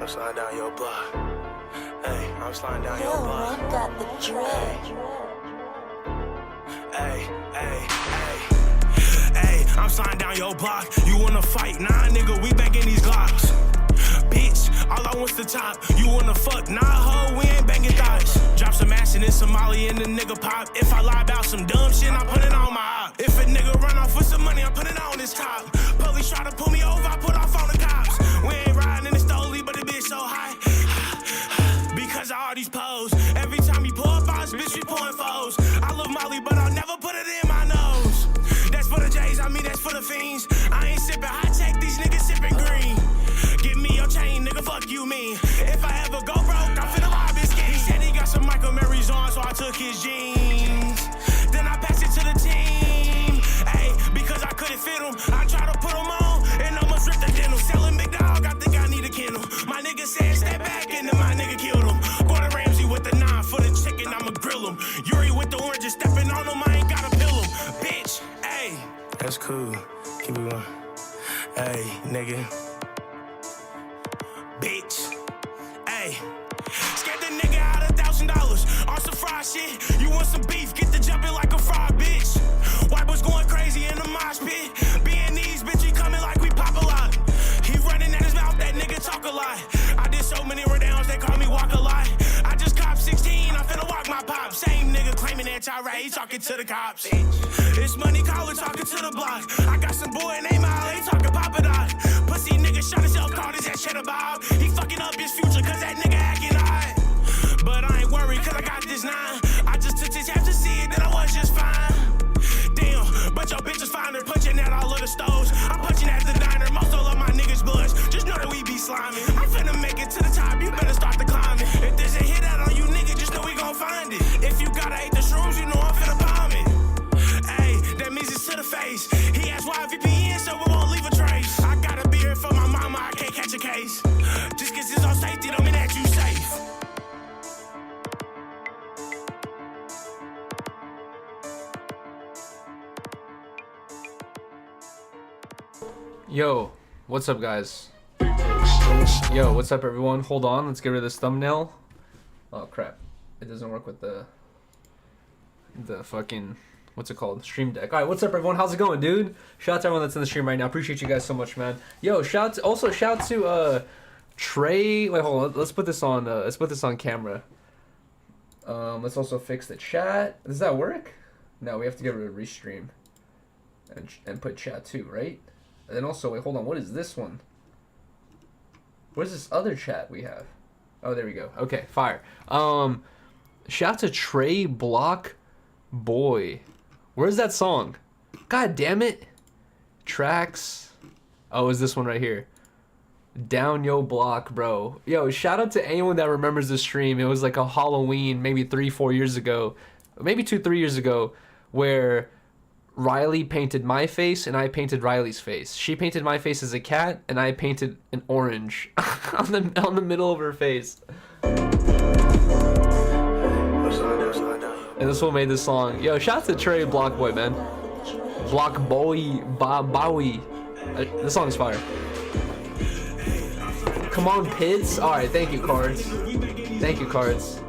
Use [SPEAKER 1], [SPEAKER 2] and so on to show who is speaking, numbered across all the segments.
[SPEAKER 1] I'm sliding down your block. Hey, I'm sliding down your
[SPEAKER 2] Yo,
[SPEAKER 1] block.
[SPEAKER 2] man got the dread.
[SPEAKER 1] Hey, hey, hey. Hey, I'm sliding down your block. You wanna fight? Nah, nigga, we back in these Glocks. Bitch, all I want's the top. You wanna fuck? Nah, ho, we ain't banging thighs. Drop some ass in this Somali and the nigga pop. If I lie about some dumb shit, I put it on my op. If a nigga run off with some money, I put it on his top. Police try to pull me over, I put off on the cops. We ain't riding in the stoley, but the bitch so high. Because of all these pose. Every time you pull up on bitch, we pulling foes. I love Molly, but I'll never put it in my nose. That's for the J's, I mean that's for the fiends. I ain't sipping high tech, these niggas sipping green. Give me your chain, nigga, fuck you mean. If I ever go broke, I'm finna rob his game. He said he got some Michael Marys on, so I took his jeans. Then I passed it to the team. Hey, because I couldn't fit him, I tried to put him on, and almost ripped the denim. Selling big dog, I think I need a kennel. My nigga said step back, and then my nigga killed him. Gordon Ramsay with the 9 for the chicken, I'ma grill him. Yuriy with the oranges, stepping on him, I ain't gotta pill him. Bitch, hey. That's cool, keep it going. Hey, nigga. Bitch, hey. Scared the nigga out $1,000 on some fried shit. You want some beef, get the jumping like a fried bitch. White boys going crazy in the mosh pit. Being these, bitch, he coming like we pop a lot. He running at his mouth, that nigga talk a lot. I did so many redowns, they call me walk a lot. I just copped 16, I'm finna walk my pop. Same nigga claiming that y'all right, he talking to the cops. It's money caller talking to the block. I got some boy named Al, he talking Papa Doc. Pussy nigga shot himself, called his ass Cheddar Bob. He fucking up his future, cause that nigga acting odd. But I ain't worried, cause I got this 9. I just took this half to see it, then I was just fine. Damn, but your bitch is fine, they're punching at all of the stoves. I'm punching at the diner, most all of my niggas bloods. Just know that we be sliming. I'm finna make it to the top, you better start the climbing. If there's a hit out on you, nigga, just know we gon' find it. If you gotta hate the shrooms, you know I'm finna bomb it. Hey, that means it's to the face. He asked why VPN, so we won't leave a trace. I gotta be here for my mama, I can't catch a case. Just cause it's on safety don't mean that you safe.
[SPEAKER 3] Yo, what's up guys? Yo, what's up everyone? Hold on, let's get rid of this thumbnail. Oh crap, it doesn't work with the fucking, what's it called? Stream Deck. Alright, what's up everyone? How's it going, dude? Shout out to everyone that's in the stream right now. Appreciate you guys so much, man. Yo, shout to Trey. Wait, hold on. Let's put this on camera. Let's also fix the chat. Does that work? No, we have to get rid of restream and put chat too, right? And then also, wait, hold on. What is this one? What is this other chat we have? Oh, there we go. Okay, fire. Shout out to Trey Block Boy. Where's that song? God damn it. Tracks. Oh, is this one right here? Down Yo Block, bro. Yo, shout out to anyone that remembers the stream. It was like a Halloween, maybe 3-4 years ago. Maybe 2-3 years ago, where Riley painted my face and I painted Riley's face. She painted my face as a cat and I painted an orange on the middle of her face. And this one made this song. Yo, shout out to Trey Block Boy, man. Block Boy Bowie. This song's fire. Come on, Pids. Alright, thank you, Cards. Thank you, Cards.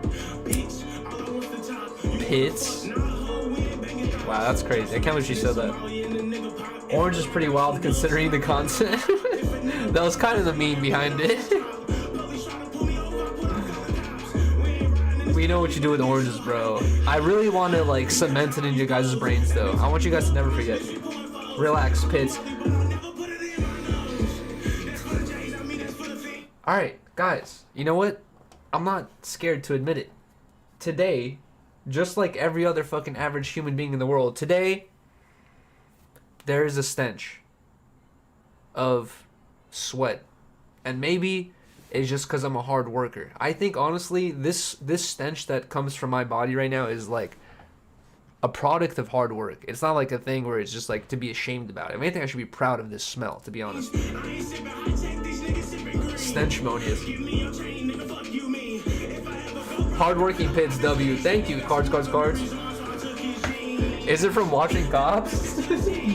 [SPEAKER 3] Pids. Wow, that's crazy. I can't believe she said that. Orange is pretty wild considering the content. That was kind of the meme behind it. We know what you do with oranges, bro. I really want to like cement it in your guys' brains though. I want you guys to never forget. Relax, Pits. Alright, guys. You know what? I'm not scared to admit it. Today, just like every other fucking average human being in the world, today, there is a stench of sweat. And maybe it's just because I'm a hard worker. I think, honestly, this stench that comes from my body right now is like a product of hard work. It's not like a thing where it's just like to be ashamed about it. If anything, I should be proud of this smell, to be honest. Stenchmonious. Hardworking Pids W. Thank you, Cards. Is it from watching Cops?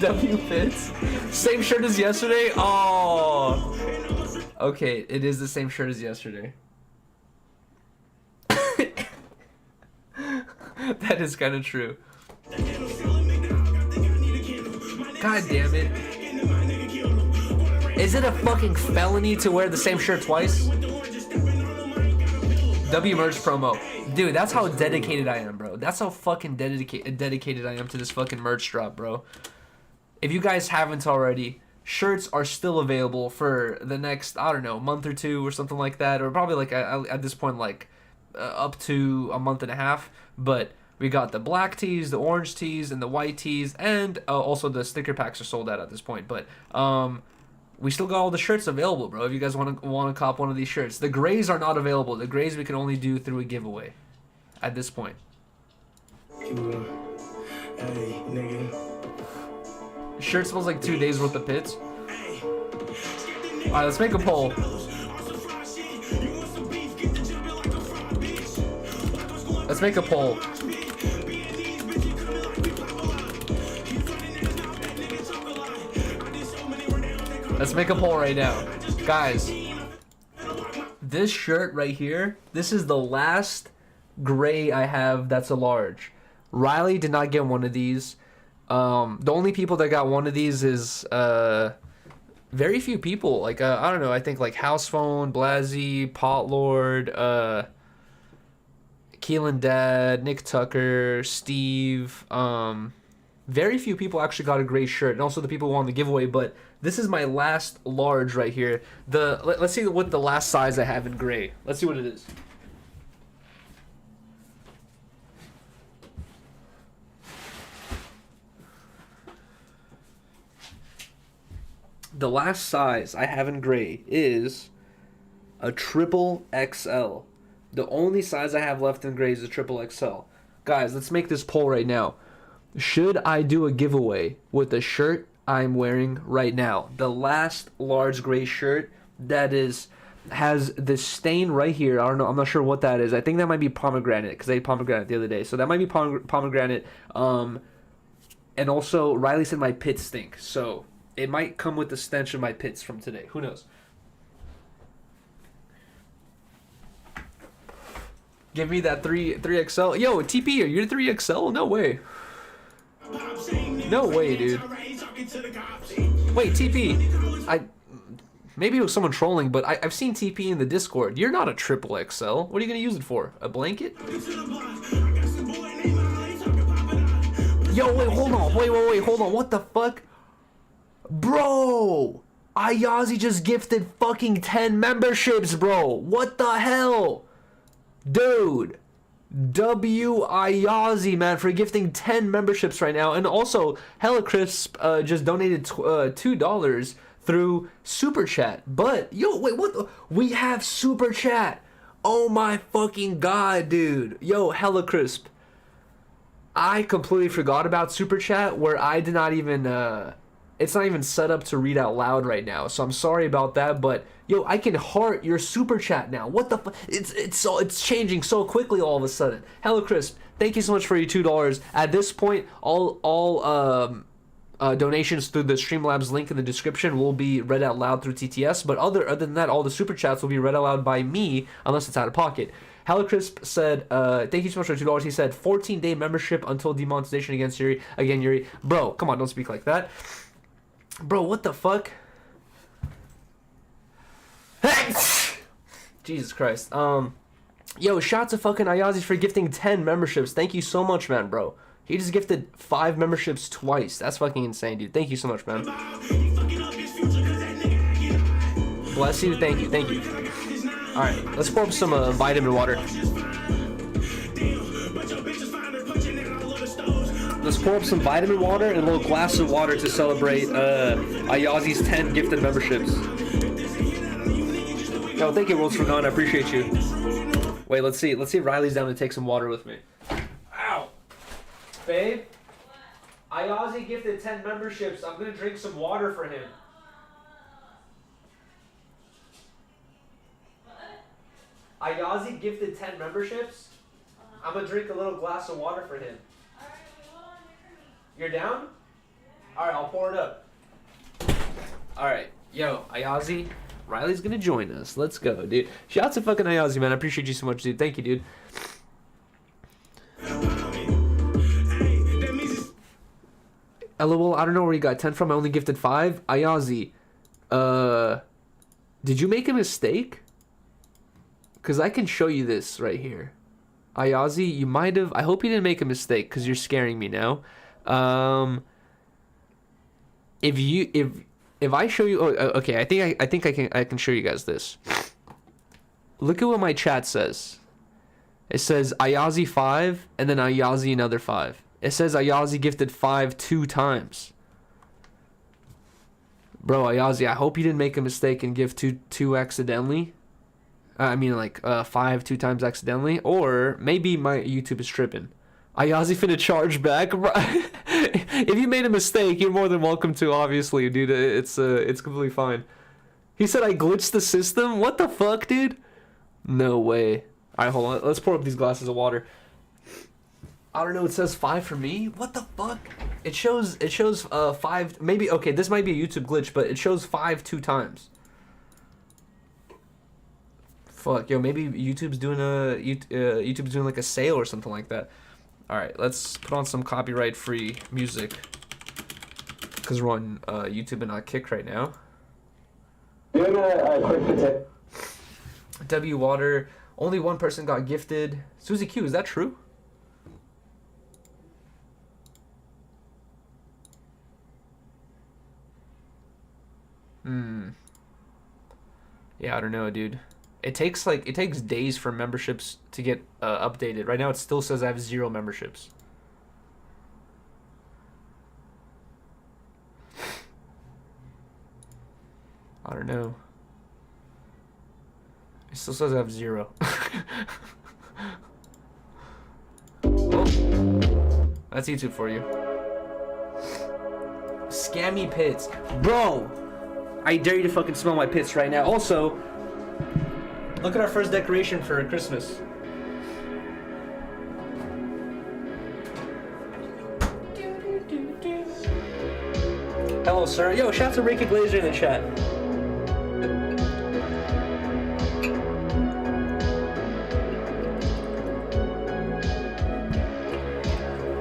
[SPEAKER 3] W Pids. Same shirt as yesterday? Oh. Okay, it is the same shirt as yesterday. That is kind of true. God damn it. Is it a fucking felony to wear the same shirt twice? W merch promo. Dude, that's how dedicated I am, bro. That's how fucking dedicated I am to this fucking merch drop, bro. If you guys haven't already, shirts are still available for the next, I don't know, month or two or something like that. Or probably like at this point, like up to a month and a half. But we got the black tees, the orange tees, and the white tees. And also the sticker packs are sold out at this point. But we still got all the shirts available, bro. If you guys want to cop one of these shirts. The grays are not available. The grays we can only do through a giveaway at this point.
[SPEAKER 1] Hey, nigga.
[SPEAKER 3] Shirt smells like 2 days worth of pits. Alright, let's make a poll. Let's make a poll. Let's make a poll right now. Guys, this shirt right here, this is the last gray I have that's a large. Riley did not get one of these. The only people that got one of these is very few people. Like I don't know, I think like House Phone, Blazzy, Potlord, Keelan Dad, Nick Tucker, Steve. Very few people actually got a gray shirt, and also the people who won the giveaway. But this is my last large right here. Let's see what the last size I have in gray. Let's see what it is. The last size I have in gray is a triple XL. The only size I have left in gray is a triple XL. Guys, let's make this poll right now. Should I do a giveaway with the shirt I'm wearing right now? The last large gray shirt that has this stain right here. I don't know. I'm not sure what that is. I think that might be pomegranate because I ate pomegranate the other day. So that might be pomegranate. And also, Riley said my pits stink. So it might come with the stench of my pits from today. Who knows? Give me that 3XL. Yo, TP, are you 3XL? No way. No way, dude. Wait, TP. Maybe it was someone trolling, but I've seen TP in the Discord. You're not a triple XL. What are you gonna use it for? A blanket? Yo, wait, hold on. Wait, hold on. What the fuck? Bro! Ayazi just gifted fucking 10 memberships, bro. What the hell? Dude. W Ayazi, man, for gifting 10 memberships right now. And also, Hella Crisp just donated $2 through Super Chat. But, yo, wait, what? We have Super Chat. Oh my fucking god, dude. Yo, Hella Crisp. I completely forgot about Super Chat, where I did not even, it's not even set up to read out loud right now. So I'm sorry about that, but yo, I can heart your Super Chat now. What the fuck? It's changing so quickly all of a sudden. Hello, Crisp. Thank you so much for your $2. At this point, all donations through the Streamlabs link in the description will be read out loud through TTS. But other than that, all the Super Chats will be read out loud by me, unless it's out of pocket. Hello Crisp said, thank you so much for $2. He said, 14-day membership until demonetization against Yuri. Again, Yuri. Bro, come on, don't speak like that. Bro, what the fuck? Jesus Christ. Yo, shout out to fucking Ayazi for gifting 10 memberships. Thank you so much, man, bro. He just gifted 5 memberships twice. That's fucking insane, dude. Thank you so much, man. Bless you. Thank you. Alright, let's pour up some vitamin water. Let's pour up some vitamin water and a little glass of water to celebrate Ayazi's 10 gifted memberships. Yo, thank you, Worlds for Gone. I appreciate you. Wait, let's see. Let's see if Riley's down to take some water with me. Ow! Babe? Ayazi gifted 10 memberships. I'm gonna drink some water for him. Ayazi gifted 10 memberships. I'm gonna drink a little glass of water for him. You're down? Alright, I'll pour it up. Alright, yo, Ayazi, Riley's gonna join us. Let's go, dude. Shout out to fucking Ayazi, man. I appreciate you so much, dude. Thank you, dude. LOL, I don't know where you got 10 from. I only gifted 5. Ayazi, did you make a mistake? Because I can show you this right here. Ayazi, you might have... I hope you didn't make a mistake, because you're scaring me now. If I show you... Oh, okay, I think I can show you guys this. Look at what my chat says. It says Ayazi 5, and then Ayazi another 5. It says Ayazi gifted 5 2 times. Bro, Ayazi, I hope you didn't make a mistake and give 2 accidentally. I mean, like, 5 2 times accidentally. Or maybe my YouTube is tripping. Ayazi finna charge back. If you made a mistake, you're more than welcome to, obviously, dude. It's completely fine. He said I glitched the system? What the fuck, dude? No way. Alright, hold on. Let's pour up these glasses of water. I don't know, it says 5 for me? What the fuck? It shows 5, maybe, okay, this might be a YouTube glitch, but it shows 5 2 times. Fuck, yo, maybe YouTube's doing like a sale or something like that. Alright, let's put on some copyright-free music. Because we're on YouTube and not Kick right now.
[SPEAKER 2] Doing a quick potato.
[SPEAKER 3] W Water, only 1 person got gifted. Susie Q, is that true? Yeah, I don't know, dude. It takes days for memberships to get updated. Right now it still says I have 0 memberships. I don't know. It still says I have 0. Well, that's YouTube for you. Scammy pits. Bro! I dare you to fucking smell my pits right now. Also, look at our first decoration for Christmas. Hello, sir. Yo, shout out to Ricky Glazer in the chat.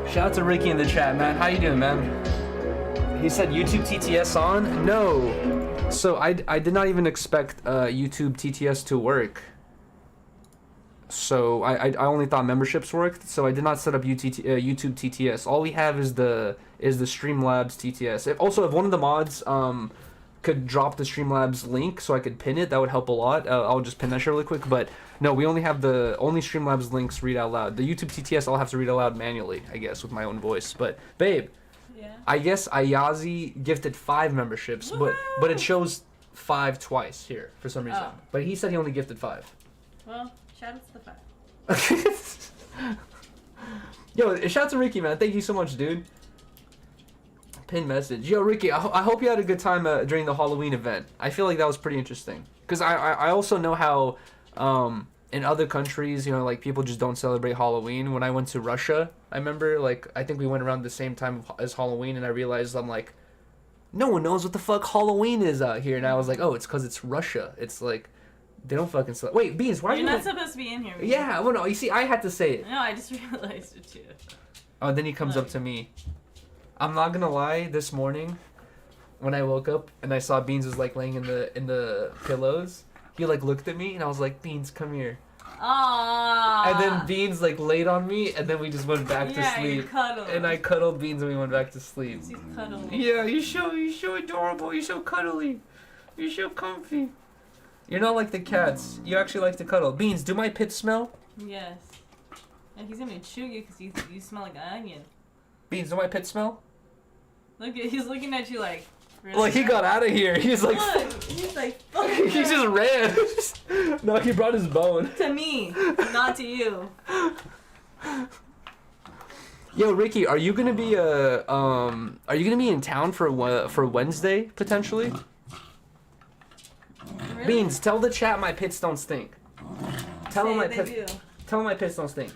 [SPEAKER 3] Shout out to Ricky in the chat, man. How you doing, man? He said YouTube TTS on? No. So I did not even expect YouTube TTS to work. So I only thought memberships worked. So I did not set up YouTube TTS. All we have is the Streamlabs TTS. If one of the mods could drop the Streamlabs link so I could pin it, that would help a lot. I'll just pin that shit really quick. But no, we only have the Streamlabs links read out loud. The YouTube TTS I'll have to read out loud manually, I guess, with my own voice. But babe.
[SPEAKER 4] Yeah.
[SPEAKER 3] I guess Ayazi gifted 5 memberships, but it shows 5 twice here for some reason.
[SPEAKER 4] Oh.
[SPEAKER 3] But he said he only gifted 5.
[SPEAKER 4] Well, shout out to the 5.
[SPEAKER 3] Yo, shout out to Ricky, man. Thank you so much, dude. Pin message. Yo, Ricky, I hope you had a good time during the Halloween event. I feel like that was pretty interesting. Because I also know how in other countries, you know, like, people just don't celebrate Halloween. When I went to Russia, I remember, like, I think we went around the same time as Halloween, and I realized, I'm like, no one knows what the fuck Halloween is out here. And I was like, oh, it's because it's Russia. It's like, they don't fucking celebrate. Wait, Beans, why are you...
[SPEAKER 4] You're not supposed to be in here. Right?
[SPEAKER 3] Yeah, well, no, you see, I had to say it.
[SPEAKER 4] No, I just realized it too.
[SPEAKER 3] Oh, then he comes up to me. I'm not gonna lie, this morning, when I woke up, and I saw Beans was, like, laying in the pillows, he, like, looked at me, and I was like, Beans, come here.
[SPEAKER 4] Aww.
[SPEAKER 3] And then Beans, like, laid on me, and then we just went back to sleep.
[SPEAKER 4] You cuddled.
[SPEAKER 3] And I cuddled Beans, and we went back to sleep.
[SPEAKER 4] You cuddled.
[SPEAKER 3] Yeah, you're so adorable. You're so cuddly. You're so comfy. You're not like the cats. You actually like to cuddle. Beans, do my pits smell?
[SPEAKER 4] Yes. And he's gonna chew you because you smell like an onion.
[SPEAKER 3] Beans, do my pits smell?
[SPEAKER 4] He's looking at you like... Really?
[SPEAKER 3] Like, he got out of here. He's like...
[SPEAKER 4] Look, he's like, fuck
[SPEAKER 3] He just ran. No, he brought his bone.
[SPEAKER 4] To me, not to you.
[SPEAKER 3] Yo, Ricky, are you gonna be in town for Wednesday potentially?
[SPEAKER 4] Really?
[SPEAKER 3] Beans, tell the chat my pits don't stink. Tell them
[SPEAKER 4] do.
[SPEAKER 3] Tell them my pits don't stink.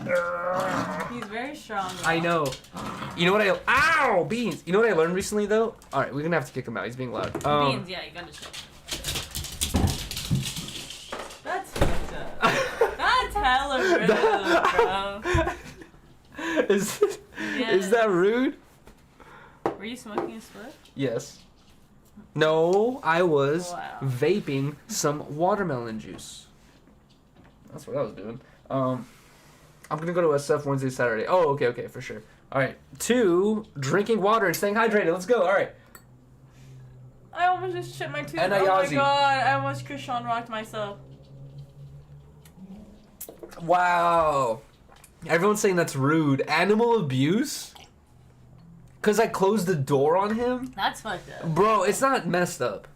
[SPEAKER 4] He's very strong. Though.
[SPEAKER 3] I know. You know what I... Ow! Beans! You know what I learned recently, though? Alright, we're gonna have to kick him out. He's being loud.
[SPEAKER 4] Beans, yeah, you gotta show. That's fucked up. That's hella rude, bro.
[SPEAKER 3] Is that rude?
[SPEAKER 4] Were you smoking a spliff?
[SPEAKER 3] Yes. No, I was
[SPEAKER 4] Wow.
[SPEAKER 3] vaping some watermelon juice. That's what I was doing. I'm gonna go to SF Wednesday, Saturday. Oh, okay, for sure. All right. 2, drinking water and staying hydrated. Let's go. All right.
[SPEAKER 4] I almost just chipped my tooth.
[SPEAKER 3] And
[SPEAKER 4] oh my
[SPEAKER 3] Ayazi.
[SPEAKER 4] god, I almost Krishan rocked myself.
[SPEAKER 3] Wow. Everyone's saying that's rude. Animal abuse? Because I closed the door on him?
[SPEAKER 4] That's fucked up.
[SPEAKER 3] Bro, it's not messed up.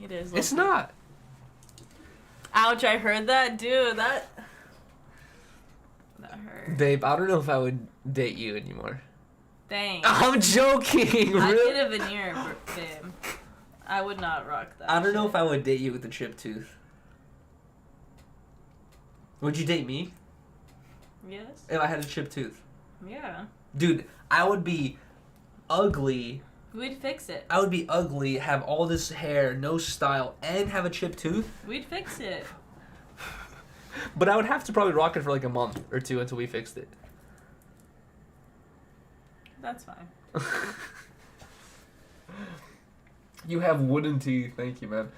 [SPEAKER 4] It is.
[SPEAKER 3] It's not.
[SPEAKER 4] Ouch, I heard that. Dude, that hurt.
[SPEAKER 3] Babe, I don't know if I would date you anymore.
[SPEAKER 4] Dang.
[SPEAKER 3] I'm joking.
[SPEAKER 4] I
[SPEAKER 3] Really?
[SPEAKER 4] did a veneer, babe. I would not rock that.
[SPEAKER 3] I don't know
[SPEAKER 4] shit.
[SPEAKER 3] if I would date you with a chipped tooth. Would you date me
[SPEAKER 4] Yes?
[SPEAKER 3] if I had a chipped tooth?
[SPEAKER 4] Yeah.
[SPEAKER 3] Dude, I would be ugly.
[SPEAKER 4] We'd fix it.
[SPEAKER 3] I would be ugly, have all this hair, no style, and have a chipped tooth.
[SPEAKER 4] We'd fix it.
[SPEAKER 3] But I would have to probably rock it for like a month or 2 until we fixed it.
[SPEAKER 4] That's fine.
[SPEAKER 3] You have wooden teeth. Thank you, man.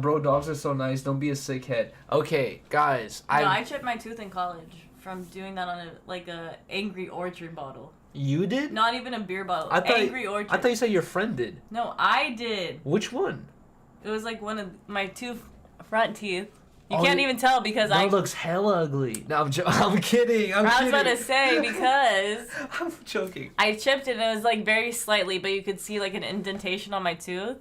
[SPEAKER 3] Bro, dogs are so nice. Don't be a sick head. Okay, guys.
[SPEAKER 4] No, I chipped my tooth in college from doing that on a Angry Orchard bottle.
[SPEAKER 3] You did?
[SPEAKER 4] Not even a beer bottle.
[SPEAKER 3] I thought
[SPEAKER 4] Angry Orchard.
[SPEAKER 3] I thought you said your friend did.
[SPEAKER 4] No, I did.
[SPEAKER 3] Which one?
[SPEAKER 4] It was like one of my 2 front teeth. You
[SPEAKER 3] Oh,
[SPEAKER 4] can't even tell because
[SPEAKER 3] that looks hella ugly. No, I'm kidding.
[SPEAKER 4] I was about to say because
[SPEAKER 3] I'm joking.
[SPEAKER 4] I chipped it and it was like very slightly, but you could see like an indentation on my tooth.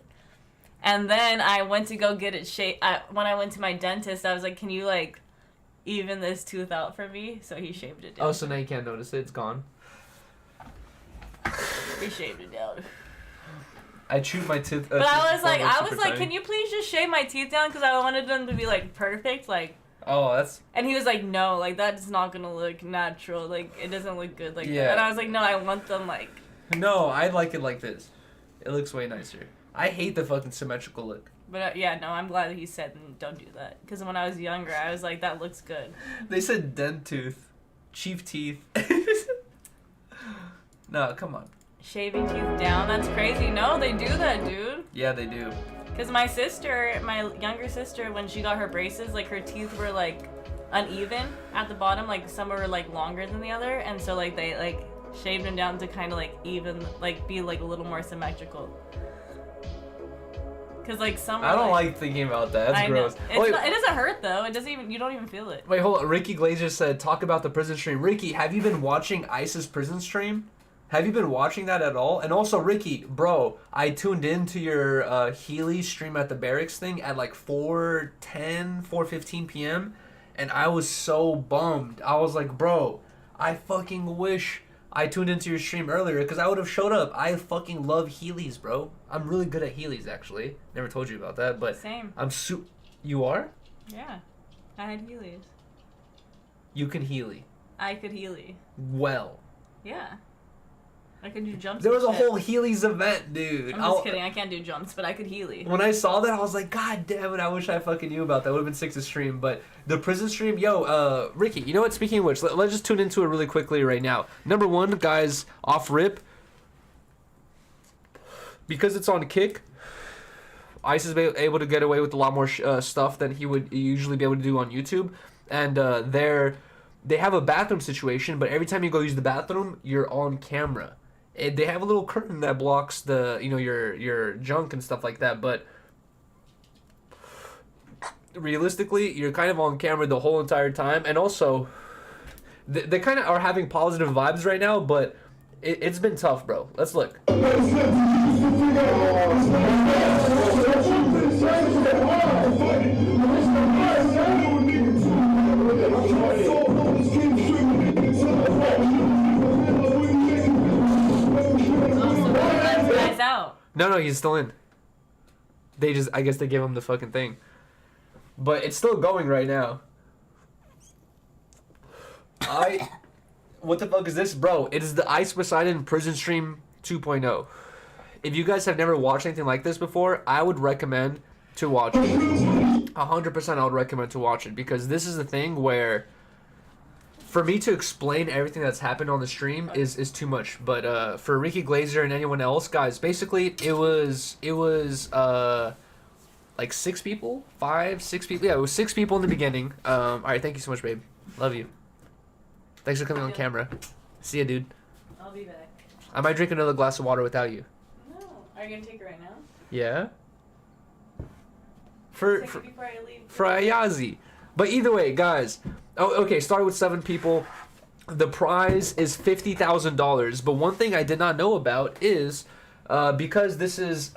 [SPEAKER 4] And then I went to go get it shaped. When I went to my dentist, I was like, "Can you like even this tooth out for me?" So he shaved it down.
[SPEAKER 3] Oh, so now you can't notice it. It's gone.
[SPEAKER 4] He shaved it down.
[SPEAKER 3] I chewed my tooth.
[SPEAKER 4] But I was like,
[SPEAKER 3] super tiny.
[SPEAKER 4] "Can you please just shave my teeth down?" Because I wanted them to be like perfect, like.
[SPEAKER 3] Oh, that's.
[SPEAKER 4] And he was like, "No, like that's not gonna look natural. Like it doesn't look good like
[SPEAKER 3] Yeah.
[SPEAKER 4] that." And I was like, "No, I want them like."
[SPEAKER 3] No, I like it like this. It looks way nicer. I hate the fucking symmetrical look.
[SPEAKER 4] But yeah, no, I'm glad that he said don't do that. Because when I was younger, I was like, that looks good.
[SPEAKER 3] They said dent tooth, chief teeth. No, come on.
[SPEAKER 4] Shaving teeth down, that's crazy. No, they do that, dude.
[SPEAKER 3] Yeah, they do.
[SPEAKER 4] Because my younger sister, when she got her braces, like her teeth were like uneven at the bottom. Like some were like longer than the other. And so like they like shaved them down to kind of like even, like be like a little more symmetrical. Cause like some.
[SPEAKER 3] I don't like thinking about that. That's gross.
[SPEAKER 4] It doesn't hurt though. It doesn't even. You don't even feel it.
[SPEAKER 3] Wait, hold on. Ricky Glazer said, "Talk about the prison stream." Ricky, have you been watching ICE's prison stream? Have you been watching that at all? And also, Ricky, bro, I tuned into your Healy stream at the barracks thing at like 4:15 p.m. and I was so bummed. I was like, bro, I fucking wish I tuned into your stream earlier because I would have showed up. I fucking love Heelys, bro. I'm really good at Heelys, actually. Never told you about that, but
[SPEAKER 4] Same.
[SPEAKER 3] You are?
[SPEAKER 4] Yeah, I had Heelys.
[SPEAKER 3] You can Heely.
[SPEAKER 4] I could Heely.
[SPEAKER 3] Well.
[SPEAKER 4] Yeah. I could do jumps.
[SPEAKER 3] There was a
[SPEAKER 4] and shit.
[SPEAKER 3] whole Heelys event, dude.
[SPEAKER 4] I'm just kidding. I can't do jumps, but I could Heely.
[SPEAKER 3] When I saw that, I was like, God damn it, I wish I fucking knew about that. Would have been sick to stream. But the prison stream, yo, Ricky, you know what? Speaking of which, let's just tune into it really quickly right now. Number one, guys, off rip. Because it's on Kick, Ice is able to get away with a lot more stuff than he would usually be able to do on YouTube. And they have a bathroom situation, but every time you go use the bathroom, you're on camera. They have a little curtain that blocks your junk and stuff like that, but realistically, you're kind of on camera the whole entire time. And also, they kind of are having positive vibes right now, but it's been tough, bro. Let's look.
[SPEAKER 4] Out.
[SPEAKER 3] No, he's still in. I guess they gave him the fucking thing. But it's still going right now. What the fuck is this, bro? It is the Ice Poseidon Prison Stream 2.0. If you guys have never watched anything like this before, I would recommend to watch it. 100% I would recommend to watch it, because this is the thing where for me to explain everything that's happened on the stream is too much. But for Ricky Glazer and anyone else, guys, basically it was like 6 people, 6 people. Yeah, it was 6 people in the beginning. All right, thank you so much, babe. Love you. Thanks for coming on camera. See ya, dude.
[SPEAKER 4] I'll be back.
[SPEAKER 3] I might drink another glass of water without you.
[SPEAKER 4] No. Are you gonna take it right now?
[SPEAKER 3] Yeah.
[SPEAKER 4] Take it before I leave.
[SPEAKER 3] For Ayazi. But either way, guys. Oh, okay. Started with 7 people. The prize is $50,000. But one thing I did not know about is because this is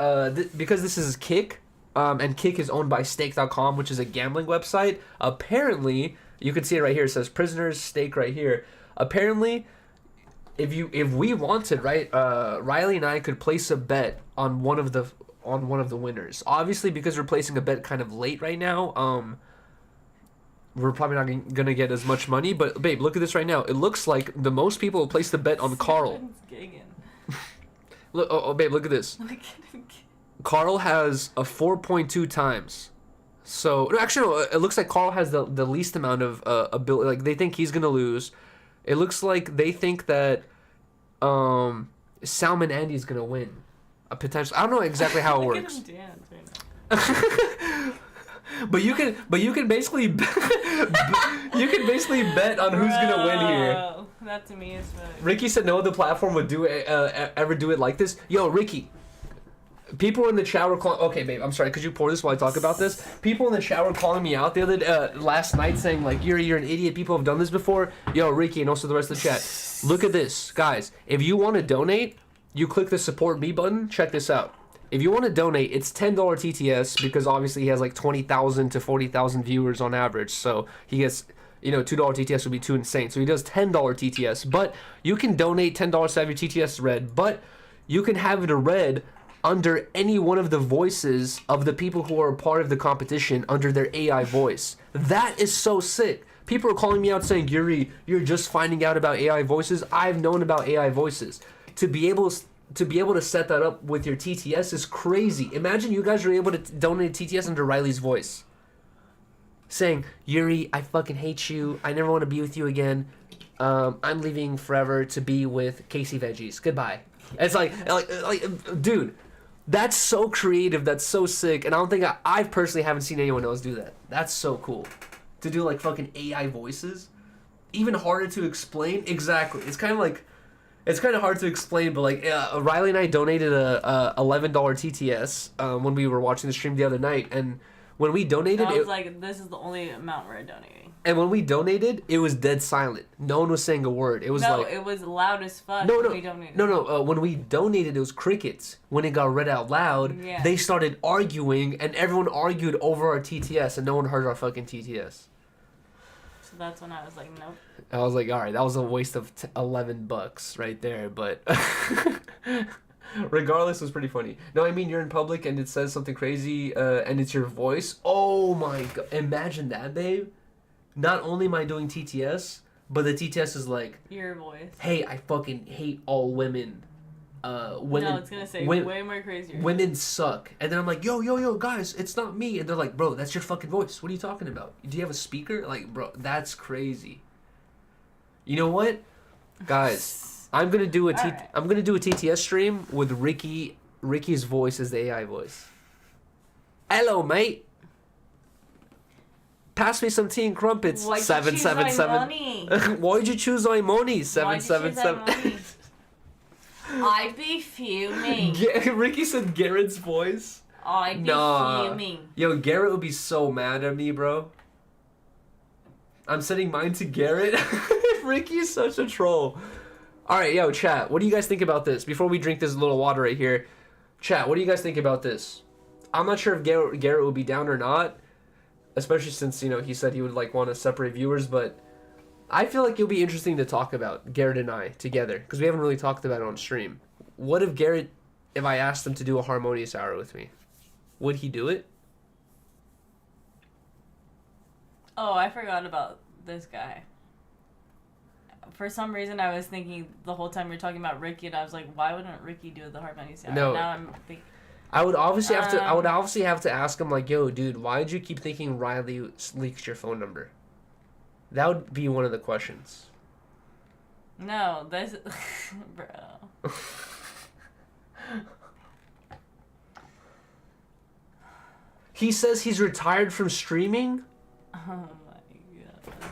[SPEAKER 3] Kick, and Kick is owned by Stake.com, which is a gambling website. Apparently, you can see it right here. It says Prisoners Stake right here. Apparently, if we wanted, right, Riley and I could place a bet on one of the winners. Obviously, because we're placing a bet kind of late right now, we're probably not gonna get as much money. But babe, look at this right now. It looks like the most people will place the bet on Carl. Look, oh babe, look at this. Carl has a 4.2 times. So actually, no, it looks like Carl has the least amount of ability. Like, they think he's gonna lose. It looks like they think that Salmon Andy's gonna win. A potential. I don't know exactly how it works.
[SPEAKER 4] Look at him dance right now.
[SPEAKER 3] But you can basically bet on who's gonna win here.
[SPEAKER 4] That to me is funny.
[SPEAKER 3] Ricky said no other platform would do it, ever do it like this. Yo, Ricky. People in the chat were calling. Okay, babe, I'm sorry. Could you pour this while I talk about this? People in the chat were calling me out the other last night, saying like, "You're an idiot. People have done this before." Yo, Ricky, and also the rest of the chat. Look at this, guys. If you want to donate, you click the support me button. Check this out. If you want to donate, it's $10 TTS, because obviously he has like 20,000 to 40,000 viewers on average. So he gets, $2 TTS would be too insane. So he does $10 TTS. But you can donate $10 to have your TTS read. But you can have it read under any one of the voices of the people who are a part of the competition under their AI voice. That is so sick. People are calling me out saying, "Yuri, you're just finding out about AI voices." I've known about AI voices. To be able to set that up with your TTS is crazy. Imagine you guys are able to donate TTS under Riley's voice, saying, "Yuri, I fucking hate you. I never want to be with you again. I'm leaving forever to be with Casey Veggies. Goodbye." It's like, dude, that's so creative. That's so sick. And I don't think I personally haven't seen anyone else do that. That's so cool. To do like fucking AI voices, even harder to explain. Exactly. It's kind of hard to explain, but like Riley and I donated a $11 TTS when we were watching the stream the other night, and when we donated,
[SPEAKER 4] I was like, this is the only amount we're donating.
[SPEAKER 3] And when we donated, it was dead silent. No one was saying a word. It was
[SPEAKER 4] it was loud as fuck.
[SPEAKER 3] No,
[SPEAKER 4] when we donated.
[SPEAKER 3] No. When we donated, it was crickets. When it got read out loud, they started arguing, and everyone argued over our TTS, and no one heard our fucking TTS.
[SPEAKER 4] So that's when I was like, nope.
[SPEAKER 3] I was like, all right, that was a waste of $11 right there, but regardless, it was pretty funny. No, I mean, you're in public and it says something crazy, and it's your voice. Oh my god, imagine that, babe. Not only am I doing TTS, but the TTS is like,
[SPEAKER 4] your voice.
[SPEAKER 3] Hey, I fucking hate all women. Women.
[SPEAKER 4] No, it's gonna say way more crazier.
[SPEAKER 3] Women suck. And then I'm like, yo, guys, it's not me. And they're like, bro, that's your fucking voice. What are you talking about? Do you have a speaker? Like, bro, that's crazy. You know what, guys? I'm gonna do a TTS stream with Ricky. Ricky's voice is the AI voice. Hello, mate. Pass me some tea and crumpets. 777. Why'd you choose Imoni? 777.
[SPEAKER 4] I'd be fuming.
[SPEAKER 3] Ricky said Garrett's voice.
[SPEAKER 4] I'd be fuming.
[SPEAKER 3] Yo, Garrett would be so mad at me, bro. I'm sending mine to Garrett. Ricky is such a troll. Alright, yo, chat. What do you guys think about this? Before we drink this little water right here. Chat, what do you guys think about this? I'm not sure if Garrett would be down or not. Especially since, he said he would want to separate viewers, but I feel like it'll be interesting to talk about, Garrett and I, together, because we haven't really talked about it on stream. What if if I asked him to do a harmonious hour with me? Would he do it?
[SPEAKER 4] Oh, I forgot about this guy. for some reason I was thinking the whole time we were talking about Ricky, and I was like, why wouldn't Ricky do the hard money sound?
[SPEAKER 3] No.
[SPEAKER 4] Now I'm thinking.
[SPEAKER 3] I would obviously have to ask him like, yo, dude, why did you keep thinking Riley leaked your phone number? That would be one of the questions.
[SPEAKER 4] No, that's bro.
[SPEAKER 3] He says he's retired from streaming?
[SPEAKER 4] Oh my god.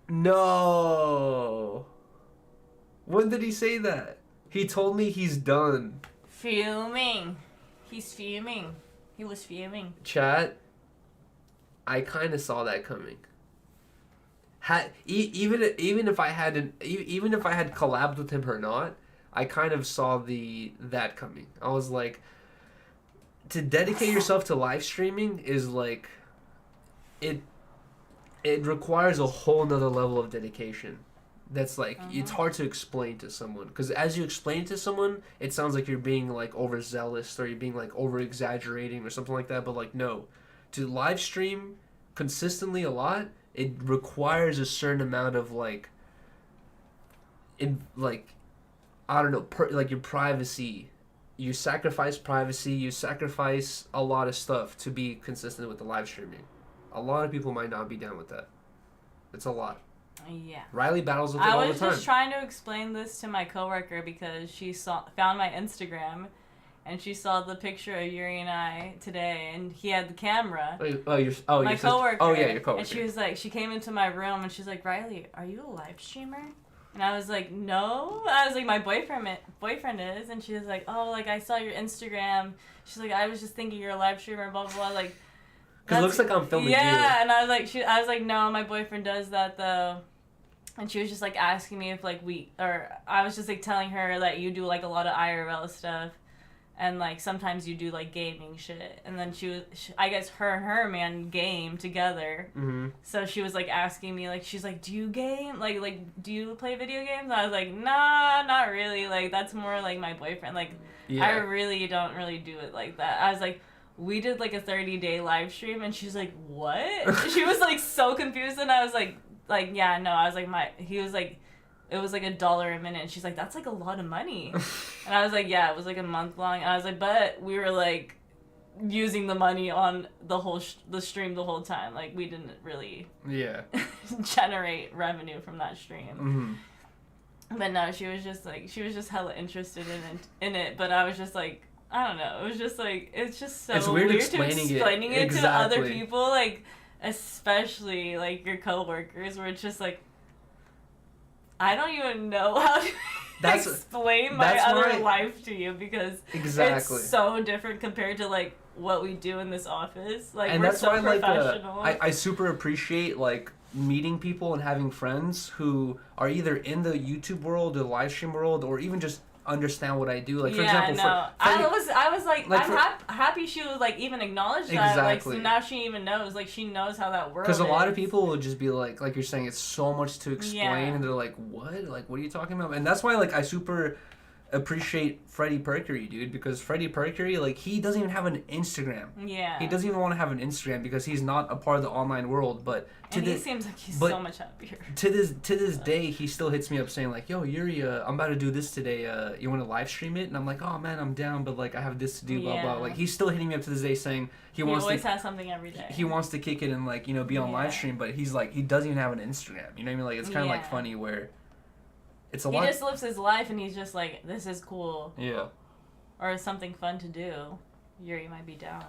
[SPEAKER 3] No. When did he say that? He told me he's done.
[SPEAKER 4] Fuming. He's fuming. He was fuming.
[SPEAKER 3] Chat, I kind of saw that coming. Even if I hadn't, even if I had collabed with him or not, I kind of saw that coming. I was like, to dedicate yourself to live streaming is like, it requires a whole nother level of dedication. That's like, it's hard to explain to someone, because as you explain it to someone, it sounds like you're being like overzealous or you're being like over exaggerating or something like that. But like, no, to live stream consistently a lot, it requires a certain amount of like, I don't know, like your privacy. You sacrifice privacy, you sacrifice a lot of stuff to be consistent with the live streaming. A lot of people might not be down with that. It's a lot.
[SPEAKER 4] Yeah.
[SPEAKER 3] Riley battles with it all the time.
[SPEAKER 4] I was just trying to explain this to my coworker because she found my Instagram, and she saw the picture of Yuri and I today, and he had the camera.
[SPEAKER 3] My
[SPEAKER 4] coworker.
[SPEAKER 3] Oh yeah, your coworker.
[SPEAKER 4] And she was like, she came into my room and she's like, Riley, are you a live streamer? And I was like, no. I was like, my boyfriend is. And she was like, oh, like I saw your Instagram. She's like, I was just thinking you're a live streamer, blah blah blah. Like,
[SPEAKER 3] because it looks like I'm filming you.
[SPEAKER 4] Yeah, and I was like, no, my boyfriend does that though. And she was just like asking me if like I was just like telling her that you do like a lot of IRL stuff, and like sometimes you do like gaming shit. And then I guess her and her man game together. Mm-hmm. So she was like asking me, like, she's like, do you game? Like do you play video games? And I was like, nah, not really. Like that's more like my boyfriend. Like I really don't really do it like that. I was like, we did like a 30-day live stream, and she's like, what? She was like so confused, and I was like yeah, no. I was like, he was like, it was like $1 a minute, and she's like, that's like a lot of money. And I was like, yeah, it was like a month long. And I was like, but we were like using the money on the whole the stream the whole time. Like we didn't really generate revenue from that stream. Mm-hmm. But no, she was just hella interested in it. But I was just like, I don't know. It was just like, it's just so
[SPEAKER 3] it's weird
[SPEAKER 4] to
[SPEAKER 3] explaining it
[SPEAKER 4] exactly. To other people, like especially like your coworkers, where it's just like, I don't even know how to explain my other life to you, because it's so different compared to like what we do in this office. Like, and we're that's so why professional.
[SPEAKER 3] I super appreciate like meeting people and having friends who are either in the YouTube world or the live stream world, or even just understand what I do. Like, for example,
[SPEAKER 4] I was like I'm happy she was like even acknowledged that. Like, so now she even knows. Like, she knows how that works.
[SPEAKER 3] Because a lot of people will just be like you're saying, it's so much to explain, and they're like, what? Like, what are you talking about? And that's why like I super appreciate Freddie Perkery, dude, because Freddie Perkery, like, he doesn't even have an Instagram. Yeah. He doesn't even want to have an Instagram because he's not a part of the online world. But
[SPEAKER 4] he seems like he's so much happier.
[SPEAKER 3] To this day, he still hits me up saying like, "Yo, Yuri, I'm about to do this today. You want to live stream it?" And I'm like, "Oh man, I'm down, but like I have this to do." Blah blah. Like, he's still hitting me up to this day saying he always
[SPEAKER 4] has something every day.
[SPEAKER 3] He wants to kick it and like, you know, be on live stream, but he's like, he doesn't even have an Instagram. You know what I mean? Like, it's kind of like funny where. He
[SPEAKER 4] just lives his life, and he's just like, this is cool.
[SPEAKER 3] Yeah.
[SPEAKER 4] Or something fun to do. Yuri might be down.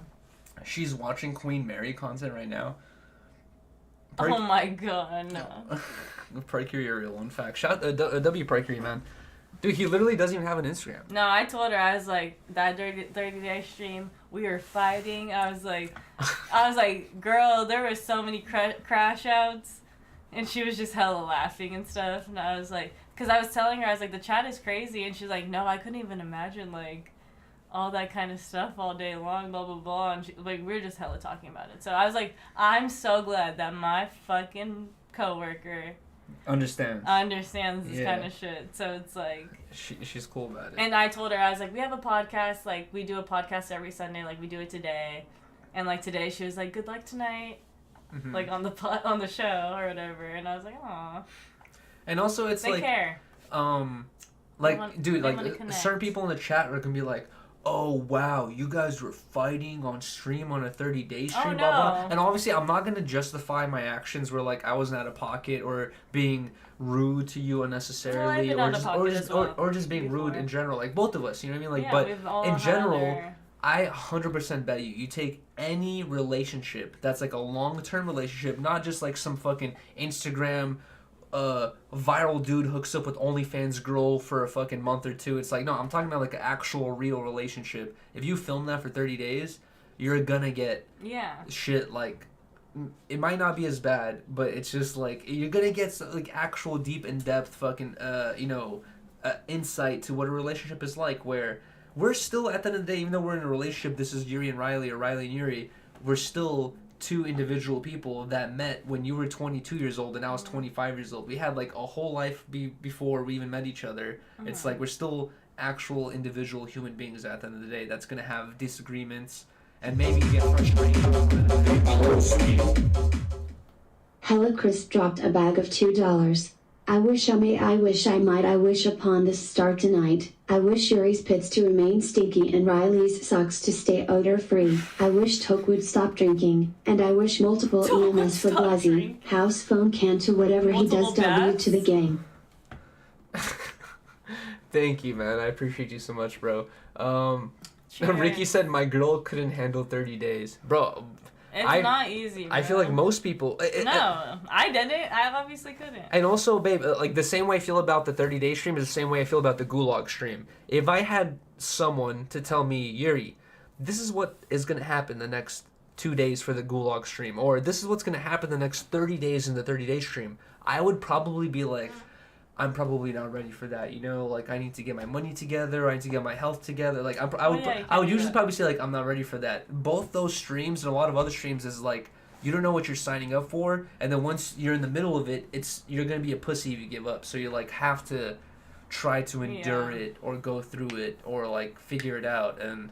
[SPEAKER 3] She's watching Queen Mary content right now.
[SPEAKER 4] Oh my god, no.
[SPEAKER 3] Perkery, a real one fact. Shout W Perkery, man. Dude, he literally doesn't even have an Instagram.
[SPEAKER 4] No, I told her, I was like, that 30-day stream, we were fighting. I was like, girl, there were so many crash outs. And she was just hella laughing and stuff. And I was like, because I was telling her, I was like, the chat is crazy. And she's like, no, I couldn't even imagine, like, all that kind of stuff all day long, blah, blah, blah. And we were just hella talking about it. So I was like, I'm so glad that my fucking coworker understands this kind of shit. So it's like,
[SPEAKER 3] she's cool about it.
[SPEAKER 4] And I told her, I was like, we have a podcast. Like, we do a podcast every Sunday. Like, we do it today. And, like, today she was like, good luck tonight. Mm-hmm. Like on the show or whatever, and I was like, aw.
[SPEAKER 3] And also, it's
[SPEAKER 4] They
[SPEAKER 3] like,
[SPEAKER 4] care.
[SPEAKER 3] Dude,
[SPEAKER 4] they wanna
[SPEAKER 3] like
[SPEAKER 4] connect.
[SPEAKER 3] certain people in the chat are gonna be like, "Oh wow, you guys were fighting on stream on a 30-day stream,
[SPEAKER 4] Oh,
[SPEAKER 3] blah blah."
[SPEAKER 4] no.
[SPEAKER 3] And obviously, I'm not gonna justify my actions where like I wasn't out of pocket or being rude to you unnecessarily,
[SPEAKER 4] been
[SPEAKER 3] or
[SPEAKER 4] out of
[SPEAKER 3] just
[SPEAKER 4] pocket as well
[SPEAKER 3] or just being rude
[SPEAKER 4] before.
[SPEAKER 3] in general, like both of us. You know what I mean? Like,
[SPEAKER 4] Yeah,
[SPEAKER 3] but
[SPEAKER 4] we've all
[SPEAKER 3] in
[SPEAKER 4] had
[SPEAKER 3] general.
[SPEAKER 4] their-
[SPEAKER 3] I 100% bet you take any relationship that's like a long-term relationship, not just like some fucking Instagram viral dude hooks up with OnlyFans girl for a fucking month or two. It's like, no, I'm talking about like an actual real relationship. If you film that for 30 days, you're gonna get shit like, it might not be as bad, but it's just like, you're gonna get like actual deep in-depth fucking, insight to what a relationship is like, where we're still, at the end of the day, even though we're in a relationship, this is Yuri and Riley, or Riley and Yuri, we're still two individual people that met when you were 22 years old and I was 25 years old. We had like a whole life before we even met each other. It's like we're still actual individual human beings at the end of the day that's going to have disagreements and maybe get frustrated.
[SPEAKER 5] Hella Chris dropped a bag of $2. I wish I may, I wish I might, I wish upon this star tonight. I wish Yuri's pits to remain stinky and Riley's socks to stay odor free. I wish Toke would stop drinking. And I wish multiple EMS for Blasi. House phone can to whatever he does W to the gang.
[SPEAKER 3] Thank you, man. I appreciate you so much, bro.
[SPEAKER 4] Sure.
[SPEAKER 3] Ricky said my girl couldn't handle 30 days. Bro,
[SPEAKER 4] It's not easy, bro.
[SPEAKER 3] I feel like most people...
[SPEAKER 4] No, I didn't. I obviously couldn't.
[SPEAKER 3] And also, babe, like the same way I feel about the 30-day stream is the same way I feel about the gulag stream. If I had someone to tell me, Yuri, this is what is going to happen the next 2 days for the gulag stream, or this is what's going to happen the next 30 days in the 30-day stream, I would probably be like, I'm probably not ready for that, you know? Like, I need to get my money together, I need to get my health together. Like, I would usually probably say, like, I'm not ready for that. Both those streams and a lot of other streams is, like, you don't know what you're signing up for, and then once you're in the middle of it, you're going to be a pussy if you give up. So you, like, have to try to endure it or go through it or, like, figure it out. And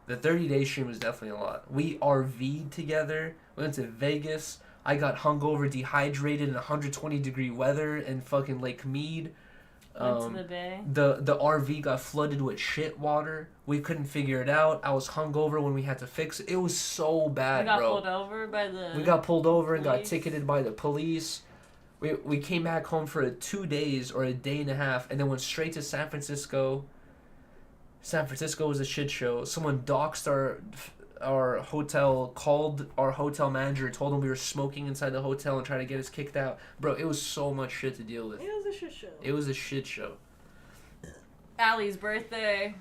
[SPEAKER 3] the 30-day stream was definitely a lot. We RV'd together. We went to Vegas. I got hungover, dehydrated in 120-degree weather in fucking Lake Mead.
[SPEAKER 4] Went to the bay.
[SPEAKER 3] The RV got flooded with shit water. We couldn't figure it out. I was hungover when we had to fix it. It was so bad, bro.
[SPEAKER 4] We got pulled over
[SPEAKER 3] and got ticketed by the police. We came back home for 2 days or a day and a half and then went straight to San Francisco. San Francisco was a shit show. Someone doxed our hotel, called our hotel manager, told him we were smoking inside the hotel and tried to get us kicked out. Bro, it was so much shit to deal with.
[SPEAKER 4] It was a shit show.
[SPEAKER 3] It was a shit show.
[SPEAKER 4] Allie's birthday.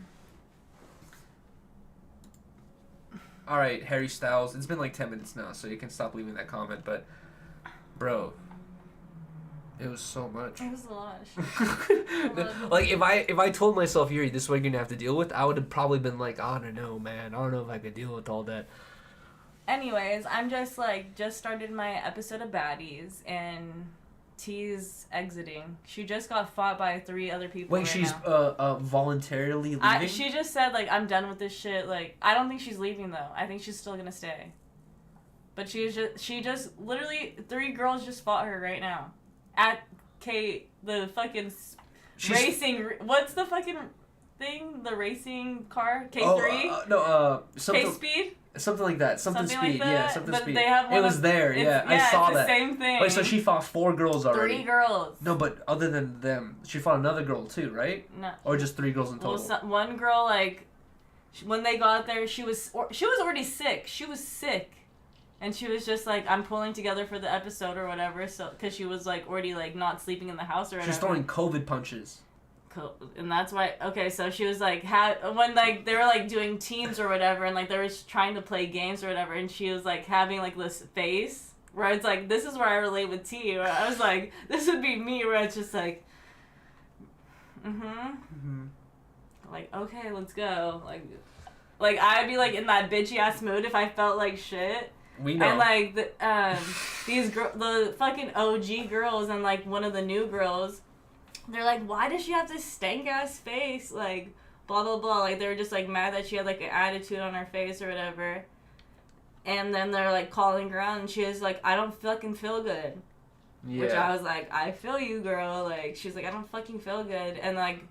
[SPEAKER 3] Alright, Harry Styles. It's been like 10 minutes now, so you can stop leaving that comment, but bro, it was so much.
[SPEAKER 4] It was a lot of shit.
[SPEAKER 3] Like, if I told myself, Yuri, this is what you're gonna have to deal with, I would have probably been like, I don't know, man. I don't know if I could deal with all that.
[SPEAKER 4] Anyways, I'm just started my episode of Baddies, and T's exiting. She just got fought by 3 other people.
[SPEAKER 3] Wait,
[SPEAKER 4] right
[SPEAKER 3] she's
[SPEAKER 4] now.
[SPEAKER 3] Voluntarily leaving?
[SPEAKER 4] She just said, like, I'm done with this shit. Like, I don't think she's leaving, though. I think she's still gonna stay. But she just literally 3 girls just fought her right now. At the fucking racing. What's the fucking thing? The racing car? K3? K-Speed?
[SPEAKER 3] Something like that. Something speed.
[SPEAKER 4] Like that?
[SPEAKER 3] Yeah, something
[SPEAKER 4] but
[SPEAKER 3] speed.
[SPEAKER 4] They have
[SPEAKER 3] it was there. Yeah, I saw
[SPEAKER 4] it's
[SPEAKER 3] that.
[SPEAKER 4] The same thing.
[SPEAKER 3] Wait, so she fought 4 girls already?
[SPEAKER 4] 3 girls.
[SPEAKER 3] No, but other than them, she fought another girl too, right?
[SPEAKER 4] No.
[SPEAKER 3] Or just 3 girls in total?
[SPEAKER 4] Well, one girl, like, when they got there, she was already sick. She was sick. And she was just like, I'm pulling together for the episode or whatever, so because she was like already like not sleeping in the house or whatever.
[SPEAKER 3] She's throwing COVID punches.
[SPEAKER 4] And that's why. Okay, so she was like, when like they were like doing teams or whatever, and like they were trying to play games or whatever, and she was like having like this face where it's like, this is where I relate with T. Where I was like, this would be me, where it's just like, like, okay, let's go, like I'd be like in that bitchy ass mood if I felt like shit.
[SPEAKER 3] We know.
[SPEAKER 4] And like the fucking OG girls and like one of the new girls, they're like, why does she have this stank ass face? Like, blah blah blah. Like they were just like mad that she had like an attitude on her face or whatever. And then they're like calling her out, and she was like, I don't fucking feel good. Which I was like, I feel you, girl. Like, she's like, I don't fucking feel good. And like,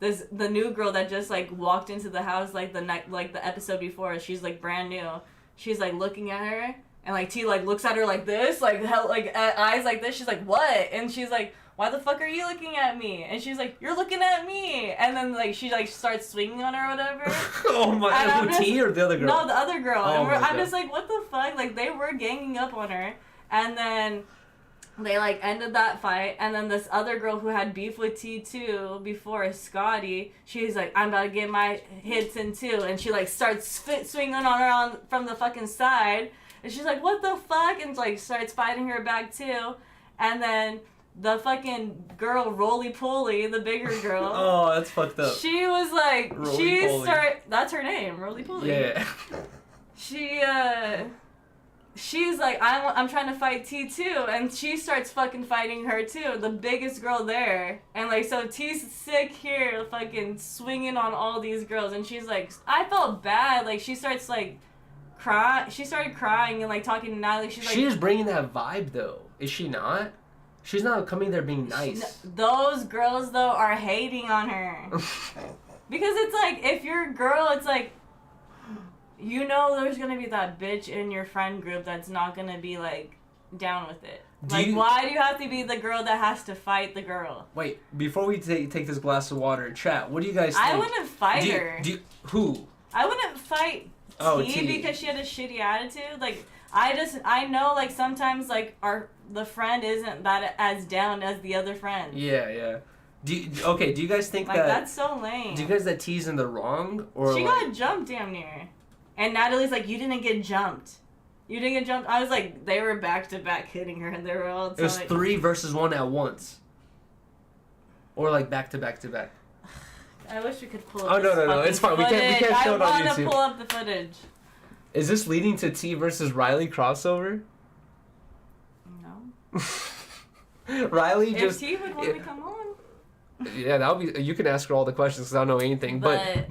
[SPEAKER 4] the new girl that just like walked into the house like the episode before, she's like brand new. She's like looking at her, and like T like looks at her like this, like hell, like eyes like this. She's like, what? And she's like, why the fuck are you looking at me? And she's like, you're looking at me. And then like she like starts swinging on her or whatever.
[SPEAKER 3] Oh my god, T or the other girl?
[SPEAKER 4] No, the other girl.
[SPEAKER 3] Oh,
[SPEAKER 4] And I'm just like, what the fuck? Like they were ganging up on her, and then they like ended that fight, and then this other girl who had beef with T2 before, Scotty, she's like, I'm about to get my hits in too, and she like starts swinging on her from the fucking side, and she's like, what the fuck, and like starts fighting her back too, and then the fucking girl Roly Poly, the bigger girl.
[SPEAKER 3] Oh, that's fucked up.
[SPEAKER 4] She was like,
[SPEAKER 3] Roly-poly.
[SPEAKER 4] that's her name, Roly Poly.
[SPEAKER 3] Yeah.
[SPEAKER 4] She's like, I'm trying to fight T2, and she starts fucking fighting her too, the biggest girl there. And like, so T's sick here, fucking swinging on all these girls, and she's like, I felt bad. Like, she starts like she started crying and like talking to Natalie. She's like,
[SPEAKER 3] she is bringing that vibe though, is she not? She's not coming there being nice.
[SPEAKER 4] Those girls though are hating on her. Because it's like, if you're a girl, it's like, you know there's gonna be that bitch in your friend group that's not gonna be like down with it. Why do you have to be the girl that has to fight the girl?
[SPEAKER 3] Wait, before we take this glass of water, chat, what do you guys think?
[SPEAKER 4] I wouldn't fight her.
[SPEAKER 3] Who?
[SPEAKER 4] I wouldn't fight T because she had a shitty attitude. Like, I know like sometimes like the friend isn't that as down as the other friend.
[SPEAKER 3] Yeah. Do you guys think
[SPEAKER 4] like, that's so lame.
[SPEAKER 3] Do you guys that T's in the wrong, or
[SPEAKER 4] she got jumped damn near? And Natalie's like, you didn't get jumped. You didn't get jumped. I was like, they were back to back hitting her, and they were all.
[SPEAKER 3] It was 3 versus 1 at once. Or like back to back to back.
[SPEAKER 4] I wish we could pull up.
[SPEAKER 3] Oh no, it's fine. We can't show it on YouTube.
[SPEAKER 4] I want to pull up the footage.
[SPEAKER 3] Is this leading to T versus Riley crossover?
[SPEAKER 4] No.
[SPEAKER 3] Riley
[SPEAKER 4] if T would want to come on.
[SPEAKER 3] Yeah, that would be. You can ask her all the questions because I don't know anything. But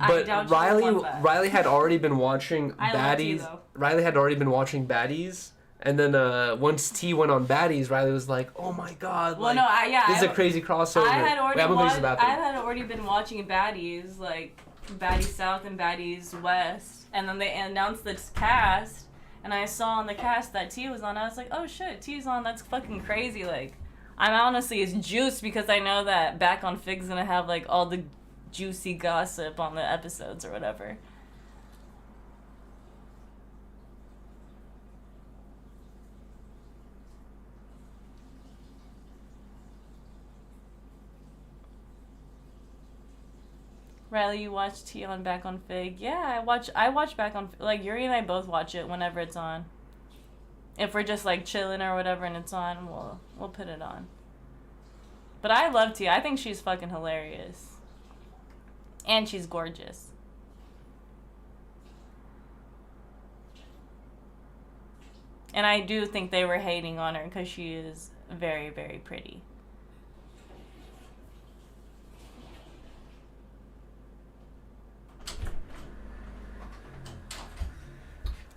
[SPEAKER 3] Riley had already been watching Baddies. Riley had already been watching Baddies, and then once T went on Baddies, Riley was like, "Oh my god!"
[SPEAKER 4] Well,
[SPEAKER 3] like, this is a crazy crossover.
[SPEAKER 4] I had already been watching Baddies, like Baddies South and Baddies West, and then they announced this cast, and I saw on the cast that T was on. I was like, "Oh shit, T's on! That's fucking crazy!" Like. I'm honestly it's juiced because I know that Back on Fig's gonna have like all the juicy gossip on the episodes or whatever. Riley, you watch T on Back on Fig? Yeah, I watch Back on like Yuri and I both watch it whenever it's on. If we're just like chilling or whatever and it's on, we'll put it on. But I love T. I think she's fucking hilarious. And she's gorgeous. And I do think they were hating on her because she is very, very pretty.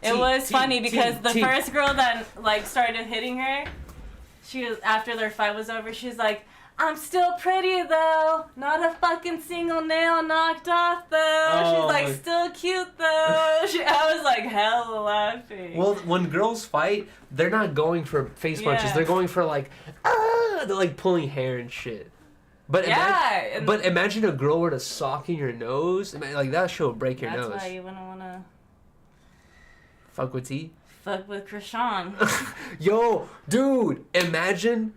[SPEAKER 4] It was funny because the first girl that like started hitting her, she was after their fight was over. She's like, "I'm still pretty though, not a fucking single nail knocked off though." Oh. She's like, "Still cute though." I was like hella laughing.
[SPEAKER 3] Well, when girls fight, they're not going for face punches. They're going for like, they're like pulling hair and shit. But but imagine a girl were to sock in your nose, like that shit would break your nose.
[SPEAKER 4] That's why you wouldn't wanna.
[SPEAKER 3] Fuck with T?
[SPEAKER 4] Fuck with Krishan.
[SPEAKER 3] Yo, dude, imagine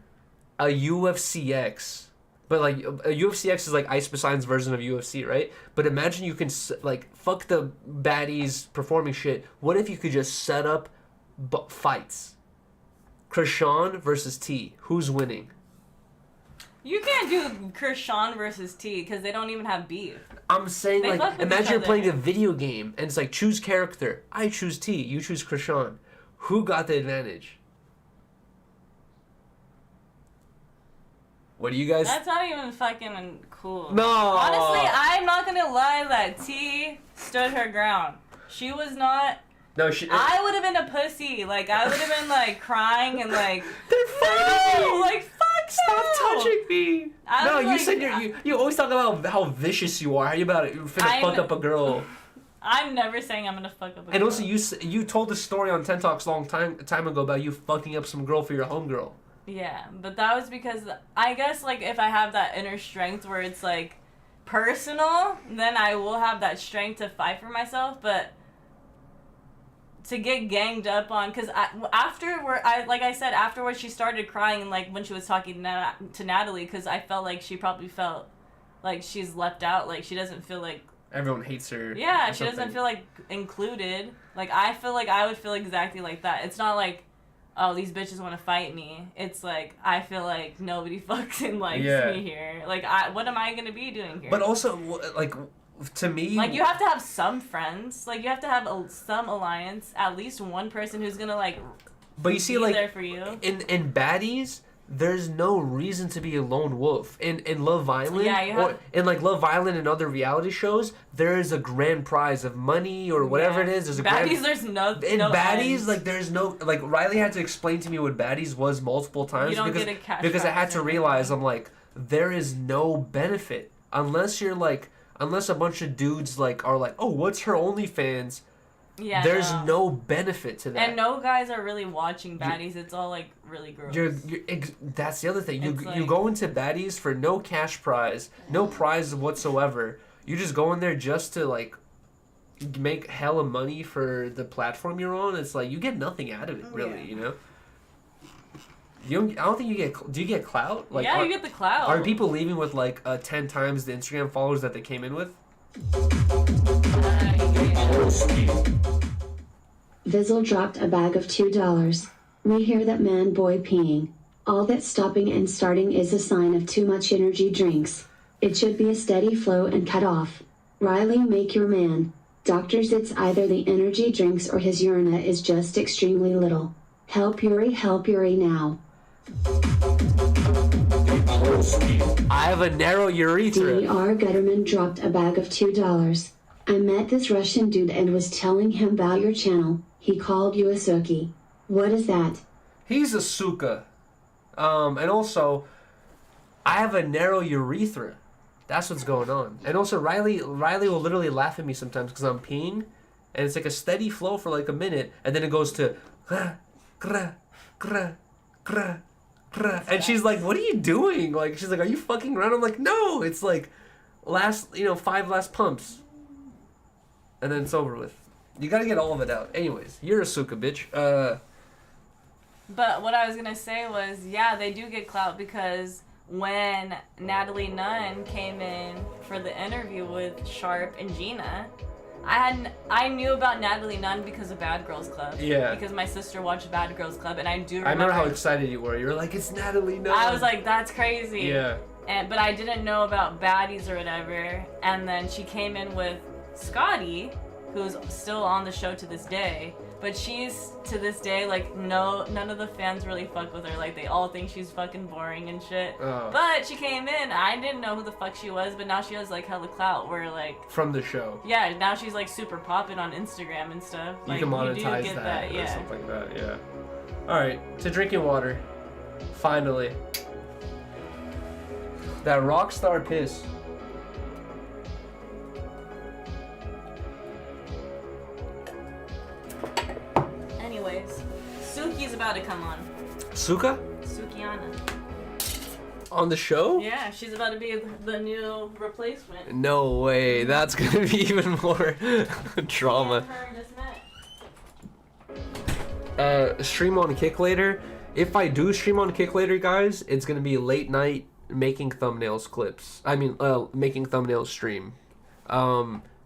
[SPEAKER 3] a UFCX. But like, a UFCX is like Ice Poseidon's version of UFC, right? But imagine you can, like, fuck the baddies performing shit. What if you could just set up fights? Krishan versus T. Who's winning?
[SPEAKER 4] You can't do Krishan versus T because they don't even have beef.
[SPEAKER 3] I'm saying, like, imagine you're playing a video game and it's like, choose character. I choose T, you choose Krishan. Who got the advantage? What do you guys...
[SPEAKER 4] That's not even fucking cool.
[SPEAKER 3] No!
[SPEAKER 4] Honestly, I'm not gonna lie that T stood her ground. She was not
[SPEAKER 3] No, she.
[SPEAKER 4] I would have been a pussy. Like, I would have been, like, crying and, like...
[SPEAKER 3] They're fighting!
[SPEAKER 4] Like, fuck
[SPEAKER 3] Stop touching me! No, you
[SPEAKER 4] like,
[SPEAKER 3] said you always talk about how vicious you are. How you about it? You're finna fuck up a girl.
[SPEAKER 4] I'm never saying I'm gonna fuck up a girl.
[SPEAKER 3] And also, you told the story on 10 Talks long time ago about you fucking up some girl for your homegirl.
[SPEAKER 4] Yeah, but that was because I guess, like, if I have that inner strength where it's, like, personal, then I will have that strength to fight for myself, but to get ganged up on, because afterwards she started crying, and, like, when she was talking to Natalie, because I felt like she probably felt like she's left out, like, she doesn't feel like...
[SPEAKER 3] Everyone hates her.
[SPEAKER 4] Yeah, she doesn't feel, like, included. Like, I feel like I would feel exactly like that. It's not like, oh, these bitches want to fight me. It's like, I feel like nobody fucking likes me here. Like, what am I going to be doing here?
[SPEAKER 3] But also, like, to me...
[SPEAKER 4] Like, you have to have some friends. Like, you have to have some alliance. At least one person who's going to, like,
[SPEAKER 3] but you see,
[SPEAKER 4] be
[SPEAKER 3] like,
[SPEAKER 4] there for you.
[SPEAKER 3] In Baddies, there's no reason to be a lone wolf. In Love Island, in, like, Love Island and other reality shows, there is a grand prize of money or whatever it is. There's a
[SPEAKER 4] Baddies, there's no
[SPEAKER 3] In Baddies,
[SPEAKER 4] ends.
[SPEAKER 3] like, there's no... Like, Riley had to explain to me what Baddies was multiple times.
[SPEAKER 4] You don't get a cash
[SPEAKER 3] because I had
[SPEAKER 4] prize
[SPEAKER 3] to realize, I'm like, there is no benefit. Unless you're, like... Unless a bunch of dudes, like, are like, oh, what's her OnlyFans?
[SPEAKER 4] Yeah,
[SPEAKER 3] there's no benefit to that.
[SPEAKER 4] And no guys are really watching Baddies. It's all, like, really gross.
[SPEAKER 3] That's the other thing. You
[SPEAKER 4] like,
[SPEAKER 3] go into Baddies for no cash prize, no prize whatsoever. You just go in there just to, like, make hella money for the platform you're on. It's like, you get nothing out of it, really, you know? I don't think you get... Do you get clout? Like,
[SPEAKER 4] yeah, you get the clout.
[SPEAKER 3] Are people leaving with, like, 10 times the Instagram followers that they came in with?
[SPEAKER 5] Vizzle dropped a bag of $2. We hear that man boy peeing. All that stopping and starting is a sign of too much energy drinks. It should be a steady flow and cut off. Riley, make your man. Doctors, it's either the energy drinks or his urina is just extremely little. Help Yuri now.
[SPEAKER 3] I have a narrow urethra.
[SPEAKER 5] DER Gutterman dropped a bag of $2. I met this Russian dude and was telling him about your channel. He called you a suki. What is that?
[SPEAKER 3] He's a suka. And also, I have a narrow urethra. That's what's going on. And also, Riley will literally laugh at me sometimes because I'm peeing, and it's like a steady flow for like a minute, and then it goes to gra, gra, gra, gra, gra. And she's like, "What are you doing?" Like, she's like, "Are you fucking around?" I'm like, "No, it's like 5 last pumps." And then it's over with. You gotta get all of it out. Anyways, you're a suka, bitch.
[SPEAKER 4] But what I was gonna say was, yeah, they do get clout because when Natalie Nunn came in for the interview with Sharp and Gina, I knew about Natalie Nunn because of Bad Girls Club.
[SPEAKER 3] Yeah.
[SPEAKER 4] Because my sister watched Bad Girls Club, and I do remember.
[SPEAKER 3] I remember how excited you were. You were like, "It's Natalie Nunn."
[SPEAKER 4] I was like, "That's crazy."
[SPEAKER 3] Yeah.
[SPEAKER 4] But I didn't know about Baddies or whatever. And then she came in with Scotty, who's still on the show to this day. But she's, to this day, like, none of the fans really fuck with her. Like, they all think she's fucking boring and shit.
[SPEAKER 3] Oh.
[SPEAKER 4] But she came in, I didn't know who the fuck she was, but now she has, like, hella clout, where, like...
[SPEAKER 3] From the show.
[SPEAKER 4] Yeah, now she's, like, super poppin' on Instagram and stuff.
[SPEAKER 3] You
[SPEAKER 4] Like,
[SPEAKER 3] can monetize
[SPEAKER 4] get
[SPEAKER 3] that
[SPEAKER 4] yeah.
[SPEAKER 3] or something like that, yeah. Alright, to drinking water. Finally. That Rockstar piss.
[SPEAKER 4] Anyways, Suki's about to come on.
[SPEAKER 3] Suka?
[SPEAKER 4] Sukiana.
[SPEAKER 3] On the show?
[SPEAKER 4] Yeah, she's about to be the new replacement.
[SPEAKER 3] No way. That's gonna be even more drama.
[SPEAKER 4] Her just met.
[SPEAKER 3] Stream on Kick later. If I do stream on Kick later, guys, it's gonna be late night making thumbnails clips. Making thumbnails stream.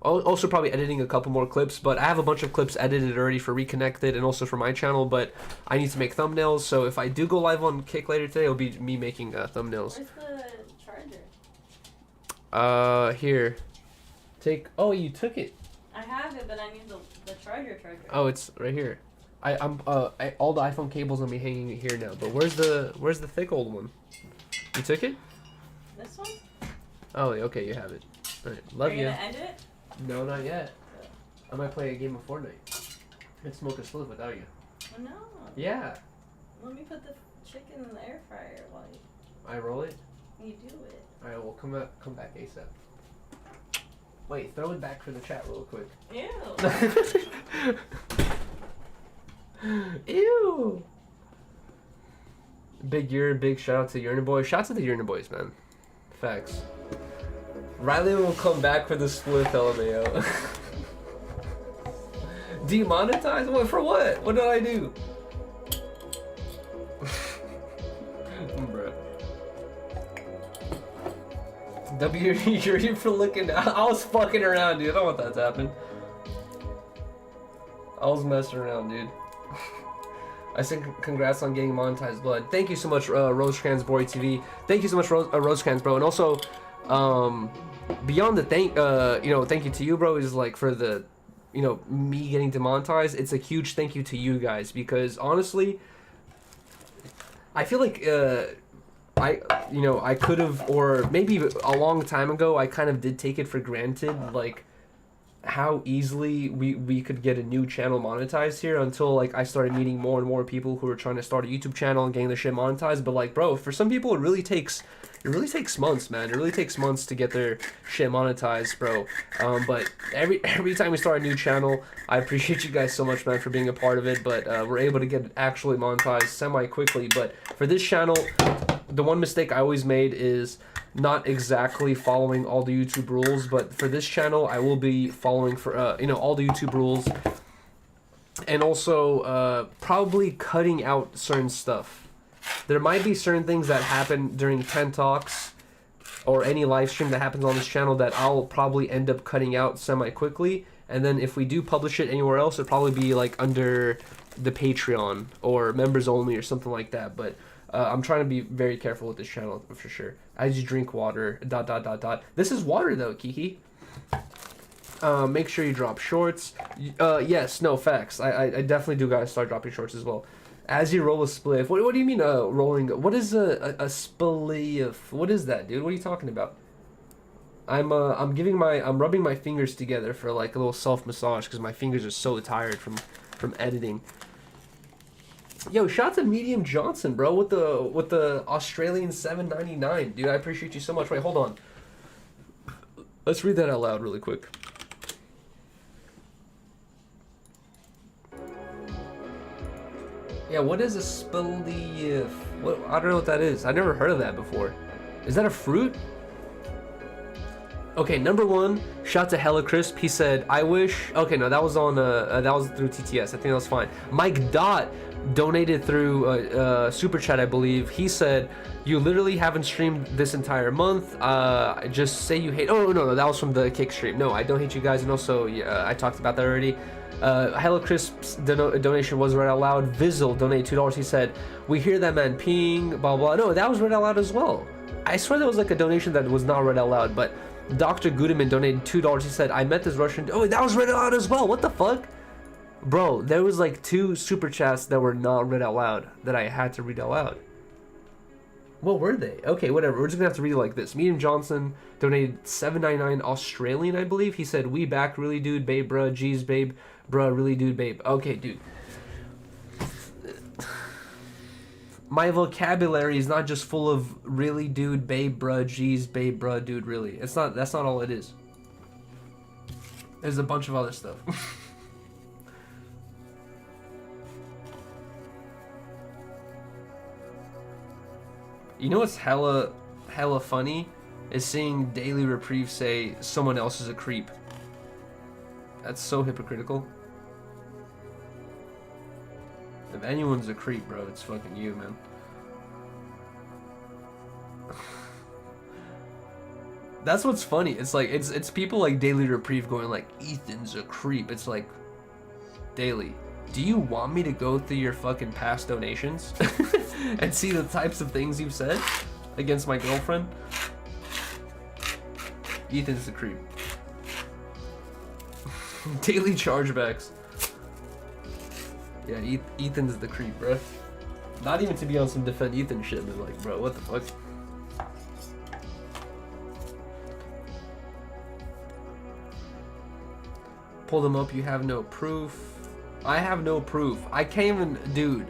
[SPEAKER 3] Also probably editing a couple more clips, but I have a bunch of clips edited already for Reconnected and also for my channel, but I need to make thumbnails, so if I do go live on Kick later today, it'll be me making thumbnails.
[SPEAKER 4] Where's the charger?
[SPEAKER 3] Here. Oh, you took it.
[SPEAKER 4] I have it, but I need the charger.
[SPEAKER 3] Oh, it's right here. All the iPhone cables will be hanging here now, but where's the thick old one? You took it?
[SPEAKER 4] This one?
[SPEAKER 3] Oh, okay, you have it. All right, love you.
[SPEAKER 4] Are you gonna end it?
[SPEAKER 3] No, not yet. I might play a game of Fortnite. I can smoke a split without you.
[SPEAKER 4] No.
[SPEAKER 3] Yeah.
[SPEAKER 4] Let me put the chicken in the air fryer while
[SPEAKER 3] I roll it?
[SPEAKER 4] you do it.
[SPEAKER 3] Alright, well, come back ASAP. Wait, throw it back for the chat real quick.
[SPEAKER 4] Ew.
[SPEAKER 3] Ew. Big Yuriy, big shout out to Yuriy Boy. Shout out to the Yuriy Boys, man. Facts. Riley will come back for the split, LMAO. Demonetize? What, for what? What did I do? Bruh. W Yuriy for looking. I was fucking around, dude. I don't want that to happen. I was messing around, dude. I said congrats on getting monetized blood. Thank you so much, Rosecrans Boy TV. Thank you so much, Rosecrans, bro. And also, beyond the thank you to you, bro, is like for the, me getting demonetized. It's a huge thank you to you guys because honestly, I feel like I could have, or maybe a long time ago, I kind of did take it for granted, like how easily we could get a new channel monetized here until like I started meeting more and more people who are trying to start a YouTube channel and getting their shit monetized. But like, bro, for some people it really takes months, man. It really takes months to get their shit monetized, bro. But every time we start a new channel, I appreciate you guys so much, man, for being a part of it. But we're able to get it actually monetized semi quickly. But for this channel, the one mistake I always made is not exactly following all the YouTube rules, but for this channel I will be following for all the YouTube rules, and also probably cutting out certain stuff. There might be certain things that happen during 10 Talks or any live stream that happens on this channel that I'll probably end up cutting out semi quickly, and then if we do publish it anywhere else, it'll probably be like under the Patreon or members only or something like that. But I'm trying to be very careful with this channel for sure. As you drink water, ... This is water though, Kiki. Make sure you drop shorts. Yes, no, facts. I definitely do gotta start dropping shorts as well. As you roll a spliff. What do you mean rolling? What is a spliff? What is that, dude? What are you talking about? I'm rubbing my fingers together for like a little self massage because my fingers are so tired from editing. Yo, shout out to Medium Johnson, bro, with the Australian $7.99, dude. I appreciate you so much. Wait, hold on. Let's read that out loud really quick. Yeah, what is a spliff? What? I don't know what that is. I never heard of that before. Is that a fruit? Okay, number one, shout out to Hella Crisp. He said, I wish. Okay, no, that was on that was through TTS. I think that was fine. Mike Dot donated through Super Chat, I believe. He said, you literally haven't streamed this entire month. Just say you hate. Oh, no, that was from the Kick stream. No, I don't hate you guys. And also, I talked about that already. Hella Crisp's donation was read out loud. Vizzle donated $2. He said, we hear that man peeing, blah, blah. No, that was read out loud as well. I swear there was like a donation that was not read out loud, but Dr. Gudeman donated $2. He said, I met this Russian. Oh, that was read out loud as well. What the fuck? Bro, there was like 2 super chats that were not read out loud that I had to read out loud. What were they? Okay, whatever. We're just gonna have to read it like this. Medium Johnson donated $7.99 Australian, I believe. He said, we back, really, dude, babe, bruh, geez, babe, bruh, really, dude, babe. Okay, dude. My vocabulary is not just full of really, dude, babe, bruh, geez, babe, bruh, dude, really. That's not all it is. There's a bunch of other stuff. You know what's hella funny? Is seeing Daily Reprieve say someone else is a creep. That's so hypocritical. If anyone's a creep, bro, it's fucking you, man. That's what's funny. It's like it's people like Daily Reprieve going like, Ethan's a creep. It's like, Daily, do you want me to go through your fucking past donations and see the types of things you've said against my girlfriend? Ethan's the creep. Daily chargebacks. Yeah, Ethan's the creep, bro. Not even to be on some defend Ethan shit, but like, bro, what the fuck? Pull them up, you have no proof. I have no proof. I can't even, dude.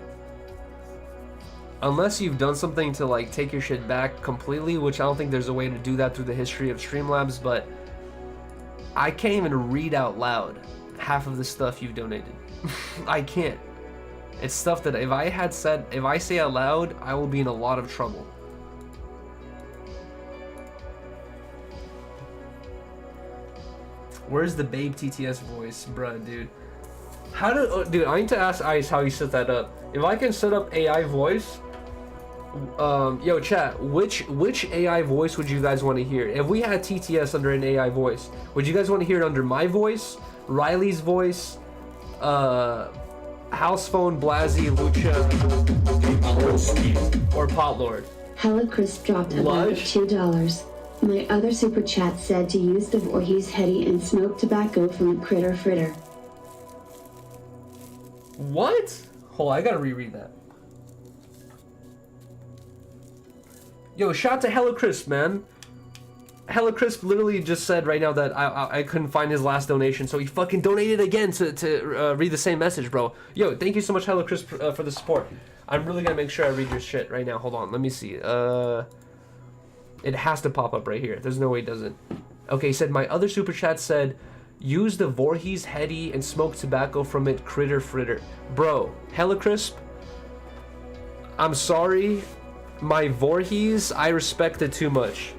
[SPEAKER 3] Unless you've done something to like take your shit back completely, which I don't think there's a way to do that through the history of Streamlabs, but I can't even read out loud half of the stuff you've donated. I can't. It's stuff that if I say out loud, I will be in a lot of trouble. Where's the babe TTS voice, bruh, dude? Dude, I need to ask Ice how he set that up. If I can set up AI voice, yo chat, which AI voice would you guys want to hear? If we had TTS under an AI voice, would you guys want to hear it under my voice, Riley's voice, House Phone, Blazzy, Lucha, or Potlord?
[SPEAKER 5] Hella Chris dropped a bag of $2. My other super chat said to use the Voorhees Hetty and smoke tobacco from a critter fritter.
[SPEAKER 3] What? Hold on, I gotta reread that. Yo, shout out to Hella Crisp, man. Hella Crisp literally just said right now that I couldn't find his last donation, so he fucking donated again to read the same message, bro. Yo, thank you so much, Hella Crisp, for the support. I'm really gonna make sure I read your shit right now. Hold on, let me see. It has to pop up right here. There's no way it doesn't. Okay, he said, my other super chat said, use the Voorhees Hetty and smoke tobacco from it, critter fritter. Bro, Hella Crisp, I'm sorry. My Voorhees, I respect it too much.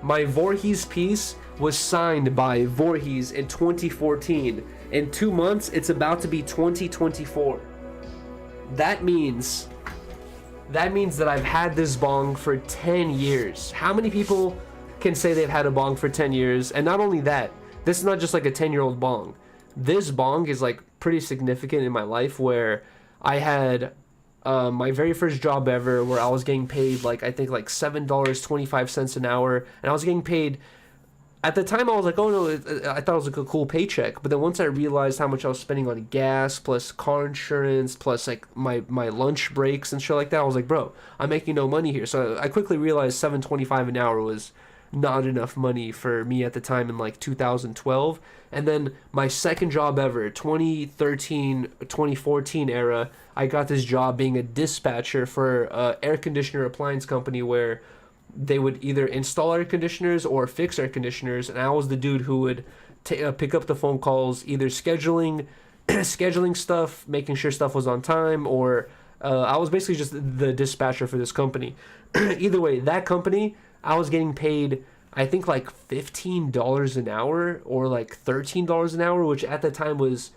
[SPEAKER 3] My Voorhees piece was signed by Voorhees in 2014. In 2 months, it's about to be 2024. That means that I've had this bong for 10 years. How many people can say they've had a bong for 10 years? And not only that, this is not just like a 10-year-old bong. This bong is like pretty significant in my life, where I had my very first job ever, where I was getting paid like, I think like $7.25 an hour, and I was getting paid. At the time, I was like, oh no, I thought it was like a cool paycheck. But then once I realized how much I was spending on gas, plus car insurance, plus like my lunch breaks and shit like that, I was like, bro, I'm making no money here. So I quickly realized $7.25 an hour was not enough money for me at the time in like 2012. And then my second job ever, 2013, 2014 era, I got this job being a dispatcher for an air conditioner appliance company, where they would either install air conditioners or fix air conditioners, and I was the dude who would pick up the phone calls, either scheduling stuff, making sure stuff was on time, or I was basically just the dispatcher for this company. Either way, that company, I was getting paid, I think like $15 an hour or like $13 an hour, which at the time was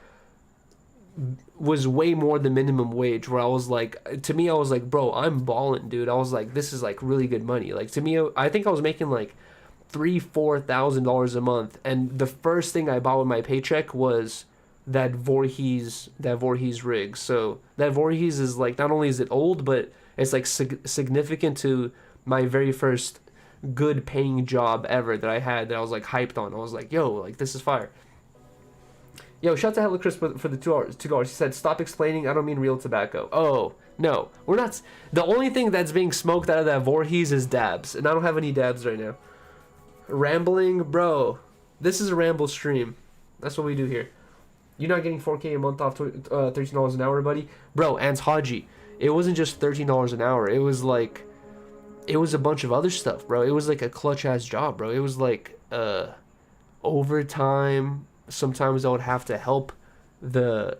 [SPEAKER 3] way more than minimum wage, where I was like, to me, I was like, bro, I'm balling, dude. I was like, this is like really good money. Like, to me, I think I was making like $3,000-$4,000 a month, and the first thing I bought with my paycheck was that Voorhees rig. So that Voorhees is like, not only is it old, but it's like significant to my very first good paying job ever that I had, that I was like hyped on. I was like, yo, like this is fire. Yo, shout out to Hello Chris for the $2. He said, stop explaining, I don't mean real tobacco. Oh, no. We're not. The only thing that's being smoked out of that Voorhees is dabs, and I don't have any dabs right now. Rambling, bro. This is a ramble stream. That's what we do here. You're not getting 4K a month off $13 an hour, buddy? Bro, Ants Haji, it wasn't just $13 an hour. It was like, it was a bunch of other stuff, bro. It was like a clutch-ass job, bro. It was like overtime. Sometimes I would have to help the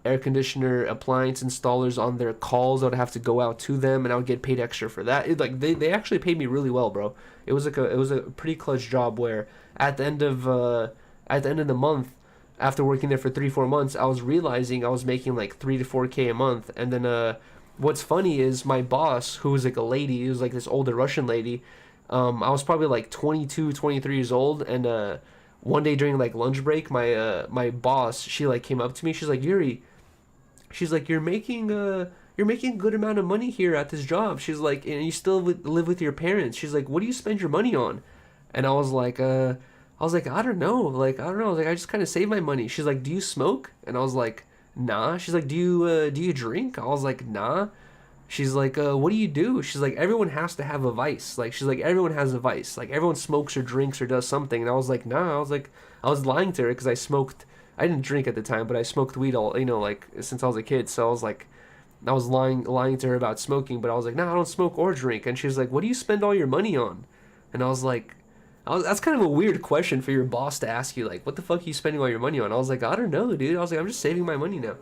[SPEAKER 3] air conditioner appliance installers on their calls. I would have to go out to them, and I would get paid extra for that. They actually paid me really well, bro. It was a pretty clutch job, where at the end of the month, after working there for 3-4 months, I was realizing I was making like 3 to 4K a month. And then what's funny is my boss, who was like a lady, who was like this older Russian lady. I was probably like 22, 23 years old, and one day during like lunch break, my boss, she like came up to me. She's like, Yuri, she's like, you're making a good amount of money here at this job. She's like, and you still live with your parents. She's like, what do you spend your money on? And I was like, I don't know. Like, I don't know. Like, I just kind of save my money. She's like, do you smoke? And I was like, nah. She's like, do you drink? I was like, nah. She's like, what do you do? She's like, everyone has to have a vice. Like, she's like, everyone has a vice. Like, everyone smokes or drinks or does something. And I was like, nah. I was lying to her, because I smoked I didn't drink at the time, but I smoked weed all, like since I was a kid. So I was like, I was lying to her about smoking, but I was like, no, I don't smoke or drink. And she was like, what do you spend all your money on? And I was like, that's kind of a weird question for your boss to ask you, like, what the fuck are you spending all your money on? I was like, I don't know, dude. I was like, I'm just saving my money now.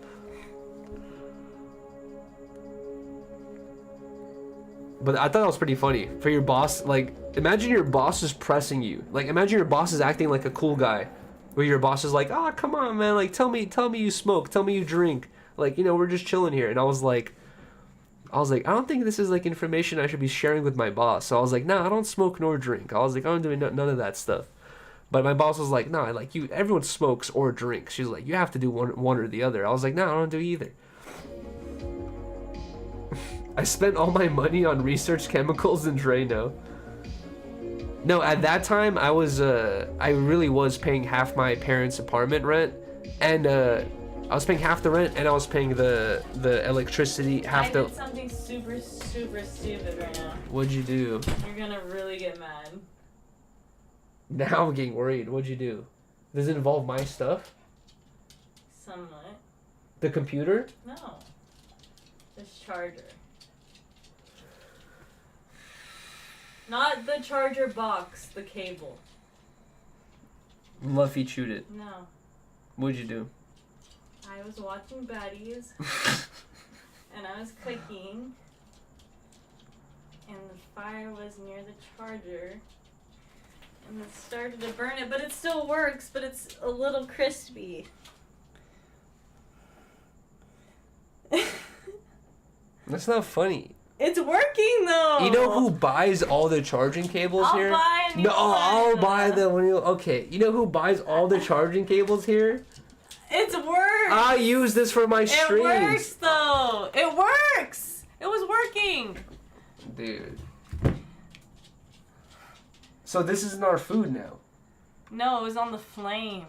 [SPEAKER 3] But I thought that was pretty funny for your boss. Like, imagine your boss is pressing you. Like, imagine your boss is acting like a cool guy, where your boss is like, "Oh, come on, man. Like, tell me you smoke. Tell me you drink. Like, we're just chilling here." And I was like, I don't think this is like information I should be sharing with my boss. So I was like, nah, I don't smoke nor drink. I was like, I'm doing none of that stuff. But my boss was like, nah, like everyone smokes or drinks. She's like, you have to do one or the other. I was like, nah, I don't do either. I spent all my money on research chemicals and Drano. No, at that time I really was paying half my parents' apartment rent, and I was paying half the rent, and I was paying the electricity half the.
[SPEAKER 4] I did something super stupid right now.
[SPEAKER 3] What'd you do?
[SPEAKER 4] You're gonna really get mad.
[SPEAKER 3] Now I'm getting worried. What'd you do? Does it involve my stuff?
[SPEAKER 4] Somewhat.
[SPEAKER 3] The computer?
[SPEAKER 4] No. This charger. Not the charger box, the cable.
[SPEAKER 3] Luffy chewed it.
[SPEAKER 4] No.
[SPEAKER 3] What'd you do?
[SPEAKER 4] I was watching Baddies, and I was cooking, and the fire was near the charger, and it started to burn it, but it still works, but it's a little crispy.
[SPEAKER 3] That's not funny.
[SPEAKER 4] It's working though!
[SPEAKER 3] You know who buys all the charging cables
[SPEAKER 4] I'll
[SPEAKER 3] here?
[SPEAKER 4] buy a new
[SPEAKER 3] No,
[SPEAKER 4] one.
[SPEAKER 3] I'll buy them when you. Okay, you know who buys all the charging cables here?
[SPEAKER 4] It's works!
[SPEAKER 3] I use this for my streams.
[SPEAKER 4] It works though! It works! It was working!
[SPEAKER 3] Dude. So this isn't our food now.
[SPEAKER 4] No, it was on the flame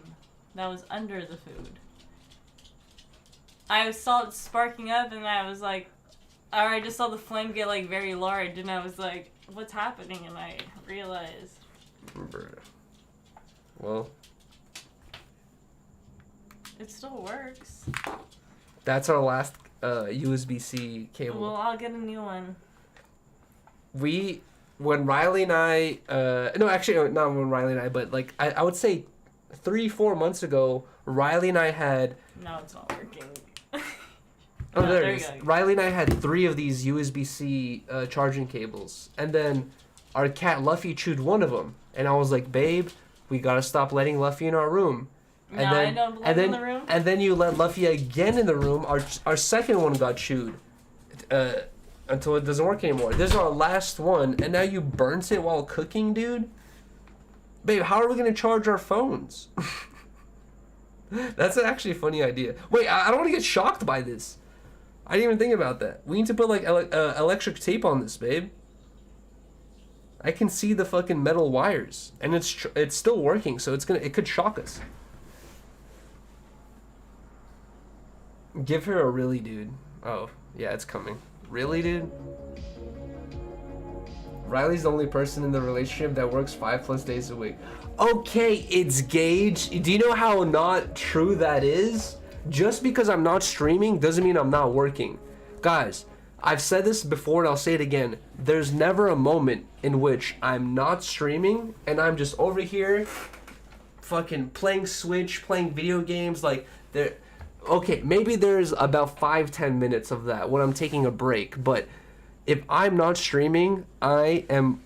[SPEAKER 4] that was under the food. I saw it sparking up and I was like, or I just saw the flame get like very large and I was like, what's happening? And I realized.
[SPEAKER 3] Well.
[SPEAKER 4] It still works.
[SPEAKER 3] That's our last USB-C cable.
[SPEAKER 4] Well, I'll get a new one.
[SPEAKER 3] When Riley and I, no, actually, not when Riley and I, but like, I would say 3-4 months ago, Riley and I had...
[SPEAKER 4] No, it's not working.
[SPEAKER 3] Oh,
[SPEAKER 4] No,
[SPEAKER 3] there
[SPEAKER 4] there
[SPEAKER 3] it
[SPEAKER 4] you
[SPEAKER 3] is.
[SPEAKER 4] go.
[SPEAKER 3] Riley and I had 3 of these USB-C charging cables. And then our cat Luffy chewed one of them. And I was like, babe, we gotta stop letting Luffy in our room. And
[SPEAKER 4] No,
[SPEAKER 3] then,
[SPEAKER 4] I don't belong in the room.
[SPEAKER 3] And then you let Luffy again in the room. Our second one got chewed. Until it doesn't work anymore. This is our last one. And now you burnt it while cooking, dude? Babe, how are we gonna charge our phones? That's actually a funny idea. Wait, I don't want to get shocked by this. I didn't even think about that. We need to put like electric tape on this, babe. I can see the fucking metal wires, and it's still working, so it could shock us. Give her a really, dude. Oh, yeah, it's coming. Really, dude? Riley's the only person in the relationship that works 5+ days a week. Okay, it's Gage. Do you know how not true that is? Just because I'm not streaming doesn't mean I'm not working. Guys, I've said this before and I'll say it again. There's never a moment in which I'm not streaming and I'm just over here fucking playing Switch, playing video games. Like, there. Okay, maybe there's about 5-10 minutes of that when I'm taking a break, but if I'm not streaming, I am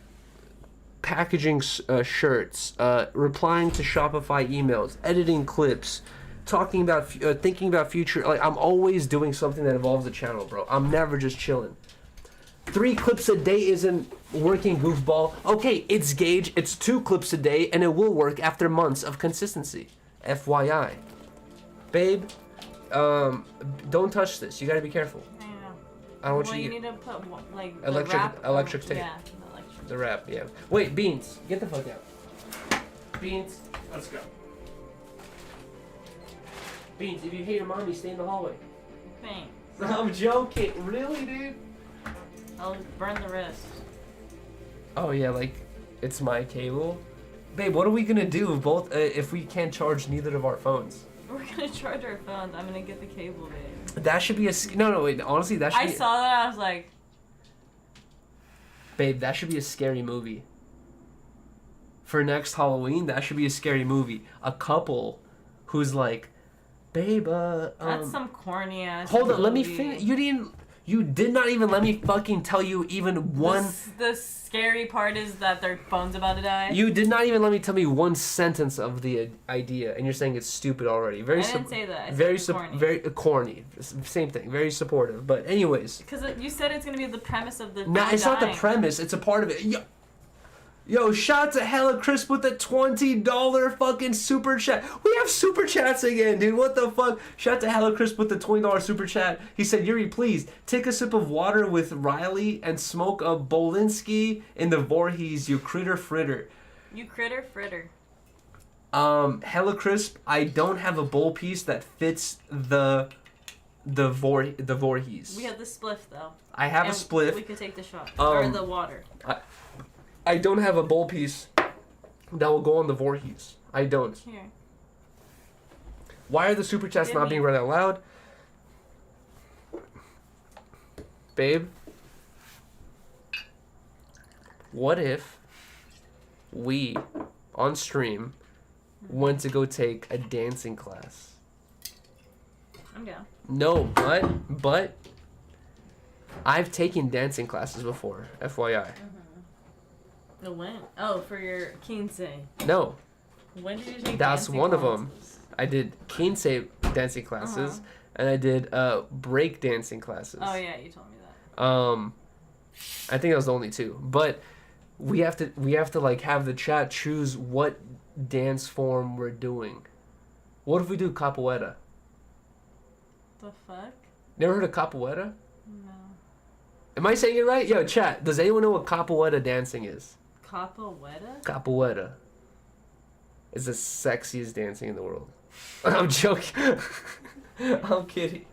[SPEAKER 3] packaging shirts, replying to Shopify emails, editing clips, talking about, thinking about future. Like, I'm always doing something that involves the channel, bro. I'm never just chilling. 3 clips a day isn't working, goofball. Okay, it's Gage. It's 2 clips a day, and it will work after months of consistency. FYI. Babe, don't touch this. You gotta be careful.
[SPEAKER 4] I know.
[SPEAKER 3] I don't want
[SPEAKER 4] Well,
[SPEAKER 3] you
[SPEAKER 4] you
[SPEAKER 3] to
[SPEAKER 4] need to put like the
[SPEAKER 3] Electric-
[SPEAKER 4] wrap
[SPEAKER 3] electric tape.
[SPEAKER 4] Yeah, the electric.
[SPEAKER 3] the wrap, yeah. Wait, Beans, get the fuck out. Beans, let's go. Beans, if you hate your mommy, stay in the hallway.
[SPEAKER 4] Thanks.
[SPEAKER 3] I'm joking. Really, dude?
[SPEAKER 4] I'll burn the wrist.
[SPEAKER 3] Oh yeah, like it's my cable. Babe, what are we gonna do if we can't charge neither of our phones?
[SPEAKER 4] We're gonna charge our phones. I'm gonna get the cable, babe.
[SPEAKER 3] That should be a no. Wait, honestly, that should.
[SPEAKER 4] I saw that. I was like,
[SPEAKER 3] babe, that should be a scary movie. For next Halloween, that should be a scary movie. A couple who's like, babe,
[SPEAKER 4] that's some corny ass.
[SPEAKER 3] Hold on, let me
[SPEAKER 4] movie.
[SPEAKER 3] finish. You did not even let me fucking tell you even one.
[SPEAKER 4] The scary part is that their phone's about to die.
[SPEAKER 3] You did not even let me tell me one sentence of the idea, and you're saying it's stupid already. Very.
[SPEAKER 4] I didn't say that. I said
[SPEAKER 3] very
[SPEAKER 4] corny.
[SPEAKER 3] very corny. Same thing. Very supportive. But anyways.
[SPEAKER 4] Because you said it's gonna be the premise of the.
[SPEAKER 3] No, it's not the
[SPEAKER 4] dying.
[SPEAKER 3] premise. It's a part of it. Yo, shout out to Hella Crisp with the $20 fucking super chat. We have super chats again, dude. What the fuck? Shout out to Hella Crisp with the $20 super chat. He said, Yuri, please take a sip of water with Riley and smoke a Bolinsky in the Voorhees, you critter fritter.
[SPEAKER 4] You critter fritter.
[SPEAKER 3] Hella Crisp, I don't have a bowl piece that fits the Voorhees.
[SPEAKER 4] We have the spliff though.
[SPEAKER 3] I have a
[SPEAKER 4] And
[SPEAKER 3] spliff.
[SPEAKER 4] We could take the shot or the water.
[SPEAKER 3] I don't have a bowl piece that will go on the Voorhees. I don't.
[SPEAKER 4] Here.
[SPEAKER 3] Why are the super chats
[SPEAKER 4] Give
[SPEAKER 3] not
[SPEAKER 4] me.
[SPEAKER 3] being read out loud? Babe, what if we, on stream, went to go take a dancing class?
[SPEAKER 4] I'm down.
[SPEAKER 3] No, but I've taken dancing classes before, FYI.
[SPEAKER 4] The when? Oh, for your quince.
[SPEAKER 3] No,
[SPEAKER 4] When did you take
[SPEAKER 3] that's
[SPEAKER 4] dancing
[SPEAKER 3] one of
[SPEAKER 4] classes?
[SPEAKER 3] them. I did quince dancing classes,
[SPEAKER 4] Uh-huh.
[SPEAKER 3] and I did break dancing classes.
[SPEAKER 4] Oh yeah, you told me that.
[SPEAKER 3] I think that was the only two. But we have to like have the chat choose what dance form we're doing. What if we do capoeira?
[SPEAKER 4] The fuck?
[SPEAKER 3] Never heard of capoeira?
[SPEAKER 4] No.
[SPEAKER 3] Am I saying it right? Yo, chat, does anyone know what capoeira dancing is?
[SPEAKER 4] Capoeira?
[SPEAKER 3] Capoeira is the sexiest dancing in the world. I'm joking. I'm kidding.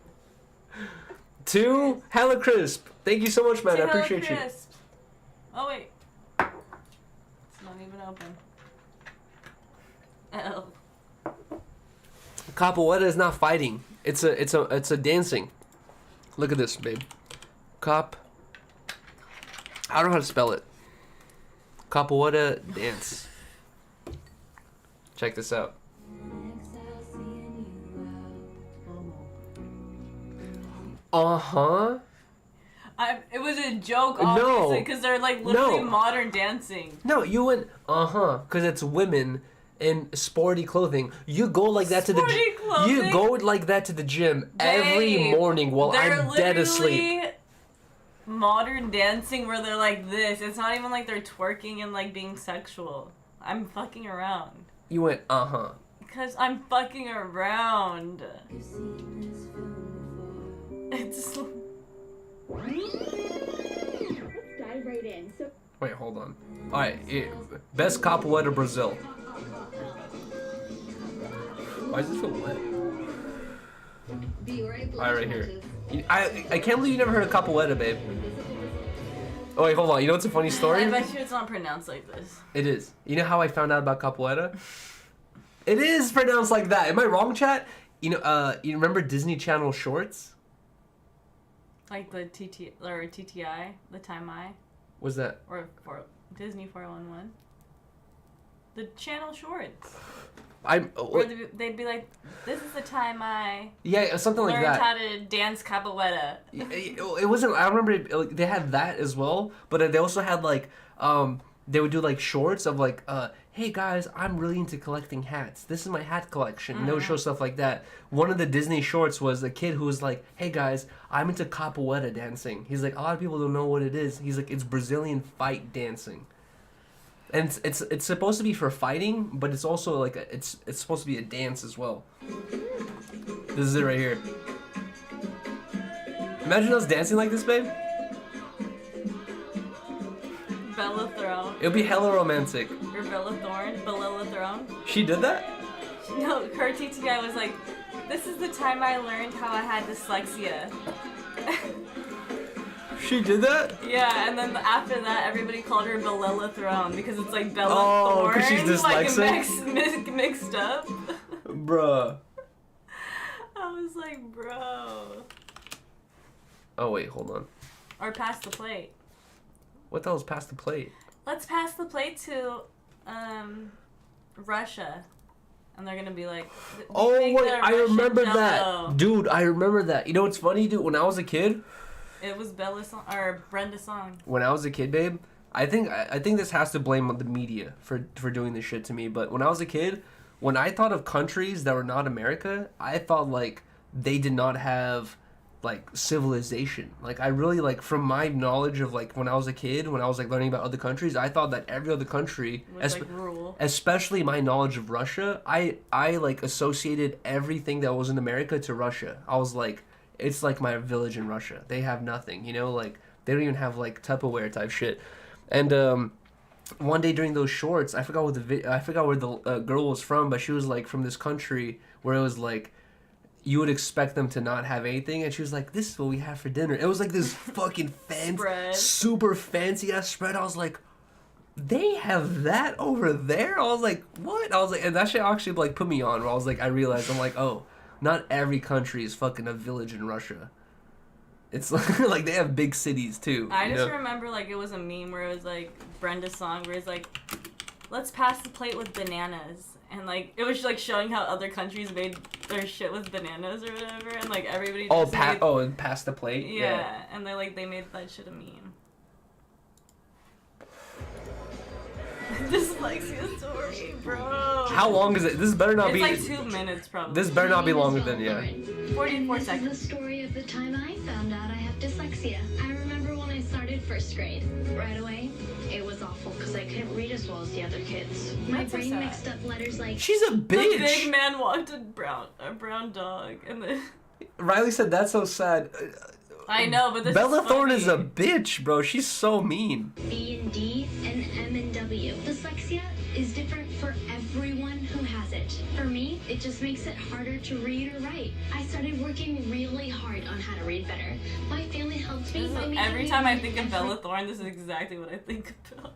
[SPEAKER 3] To Hella Crisp. Thank you so much, man. I appreciate you.
[SPEAKER 4] Crisp. Oh wait. It's not even open. Oh.
[SPEAKER 3] Capoeira is not fighting. It's a dancing. Look at this, babe. I don't know how to spell it. Capoeira dance. Check this out. Uh-huh.
[SPEAKER 4] It was a joke,
[SPEAKER 3] No.
[SPEAKER 4] obviously, because they're like literally
[SPEAKER 3] No.
[SPEAKER 4] modern dancing.
[SPEAKER 3] No, you went because it's women in sporty clothing. You go like that to the
[SPEAKER 4] Sporty
[SPEAKER 3] gym. You
[SPEAKER 4] clothing?
[SPEAKER 3] go like that to the gym every
[SPEAKER 4] Babe,
[SPEAKER 3] morning while
[SPEAKER 4] they're
[SPEAKER 3] I'm dead asleep.
[SPEAKER 4] literally modern dancing where they're like this. It's not even like they're twerking and like being sexual. I'm fucking around.
[SPEAKER 3] You went
[SPEAKER 4] Because I'm fucking around. It's.
[SPEAKER 6] Dive right in. So
[SPEAKER 3] Wait, hold on. All right, best capoeira Brazil. Why does this feel wet? All right, right here. I can't believe you never heard of capoeira, babe. Oh wait, hold on. You know what's a funny story?
[SPEAKER 4] I bet you it's not pronounced like this.
[SPEAKER 3] It is. You know how I found out about capoeira? It is pronounced like that. Am I wrong, chat? You remember Disney Channel shorts?
[SPEAKER 4] Like the TTI, the Time I,
[SPEAKER 3] What's that?
[SPEAKER 4] or for Disney 411. The channel shorts. Where they'd be like, this is the time I
[SPEAKER 3] Yeah, something like
[SPEAKER 4] learned
[SPEAKER 3] that.
[SPEAKER 4] how to dance capoeira.
[SPEAKER 3] It wasn't. I remember they had that as well, but they also had like they would do like shorts of like hey guys, I'm really into collecting hats. This is my hat collection. And they would show stuff like that. One of the Disney shorts was a kid who was like, hey guys, I'm into capoeira dancing. He's like, a lot of people don't know what it is. He's like, it's Brazilian fight dancing. And it's supposed to be for fighting, but it's also like it's supposed to be a dance as well. This is it right here. Imagine us dancing like this, babe.
[SPEAKER 4] Bella Throne.
[SPEAKER 3] It would be hella romantic.
[SPEAKER 4] Or Bella Thorne. Bella Throne.
[SPEAKER 3] She did that?
[SPEAKER 4] No, her TTI was like, this is the time I learned how I had dyslexia.
[SPEAKER 3] She did that?
[SPEAKER 4] Yeah, and then after that, everybody called her Bella Throne because it's like Bella
[SPEAKER 3] Oh,
[SPEAKER 4] Thorne.
[SPEAKER 3] 'cause she's
[SPEAKER 4] like
[SPEAKER 3] dyslexic?
[SPEAKER 4] mixed up.
[SPEAKER 3] Bruh.
[SPEAKER 4] just like, bro.
[SPEAKER 3] Oh wait, hold on.
[SPEAKER 4] Or pass the plate.
[SPEAKER 3] What the hell is pass the plate?
[SPEAKER 4] Let's pass the plate to Russia. And they're gonna be like, "Do you
[SPEAKER 3] Oh
[SPEAKER 4] think
[SPEAKER 3] wait,
[SPEAKER 4] the
[SPEAKER 3] I
[SPEAKER 4] Russian
[SPEAKER 3] remember
[SPEAKER 4] Jello-"
[SPEAKER 3] that, dude. I remember that. You know what's funny, dude? When I was a kid,
[SPEAKER 4] It was Bella's song or Brenda's song.
[SPEAKER 3] when I was a kid, babe, I think this has to blame on the media for doing this shit to me. But when I was a kid, when I thought of countries that were not America, I thought like they did not have like civilization. Like I really like from my knowledge of like when I was a kid, when I was like learning about other countries, I thought that every other country,
[SPEAKER 4] Was like rural.
[SPEAKER 3] especially my knowledge of Russia, I like associated everything that was in America to Russia. I was like, it's like my village in Russia. They have nothing, you know, like they don't even have like Tupperware type shit. And one day during those shorts, I forgot where the girl was from, but she was like from this country where it was like you would expect them to not have anything, and she was like, "This is what we have for dinner." It was like this fucking
[SPEAKER 4] Spread.
[SPEAKER 3] super fancy ass spread. I was like, they have that over there? I was like, what? I was like, and that shit actually like put me on. Where I was like, I realized I'm like, oh, not every country is fucking a village in Russia. It's like they have big cities too.
[SPEAKER 4] I
[SPEAKER 3] you
[SPEAKER 4] just
[SPEAKER 3] know?
[SPEAKER 4] remember like it was a meme where it was like Brenda's song where it's like, let's pass the plate with bananas. And like it was like showing how other countries made their shit with bananas or whatever, and like everybody just made,
[SPEAKER 3] and pass the plate.
[SPEAKER 4] yeah, and they made that shit a meme. Dyslexia story, bro.
[SPEAKER 3] How long is it? This better not
[SPEAKER 4] It's
[SPEAKER 3] be.
[SPEAKER 4] like 2 minutes probably.
[SPEAKER 3] This better not be longer than
[SPEAKER 4] 44
[SPEAKER 7] This
[SPEAKER 4] seconds.
[SPEAKER 7] is the story of the time I found out I have dyslexia. I remember when I started first grade. Right away, it was awful because I couldn't read as well as the other kids. My
[SPEAKER 4] That's so
[SPEAKER 7] brain
[SPEAKER 4] sad.
[SPEAKER 7] mixed up letters like
[SPEAKER 3] She's a
[SPEAKER 4] The big
[SPEAKER 3] bitch.
[SPEAKER 4] man walked a brown dog, and the
[SPEAKER 3] Riley said that's so sad.
[SPEAKER 4] I know, but this
[SPEAKER 3] Bella
[SPEAKER 4] is
[SPEAKER 3] Thorne is a
[SPEAKER 4] funny.
[SPEAKER 3] bitch, bro. She's so mean.
[SPEAKER 7] B and D and M and W. Dyslexia is different for everyone who has it. For me, it just makes it harder to read or write. I started working really hard on how to read better. My family helped me by making
[SPEAKER 4] Every
[SPEAKER 7] me
[SPEAKER 4] time I
[SPEAKER 7] read
[SPEAKER 4] think of
[SPEAKER 7] every
[SPEAKER 4] Bella Thorne, this is exactly what I think about.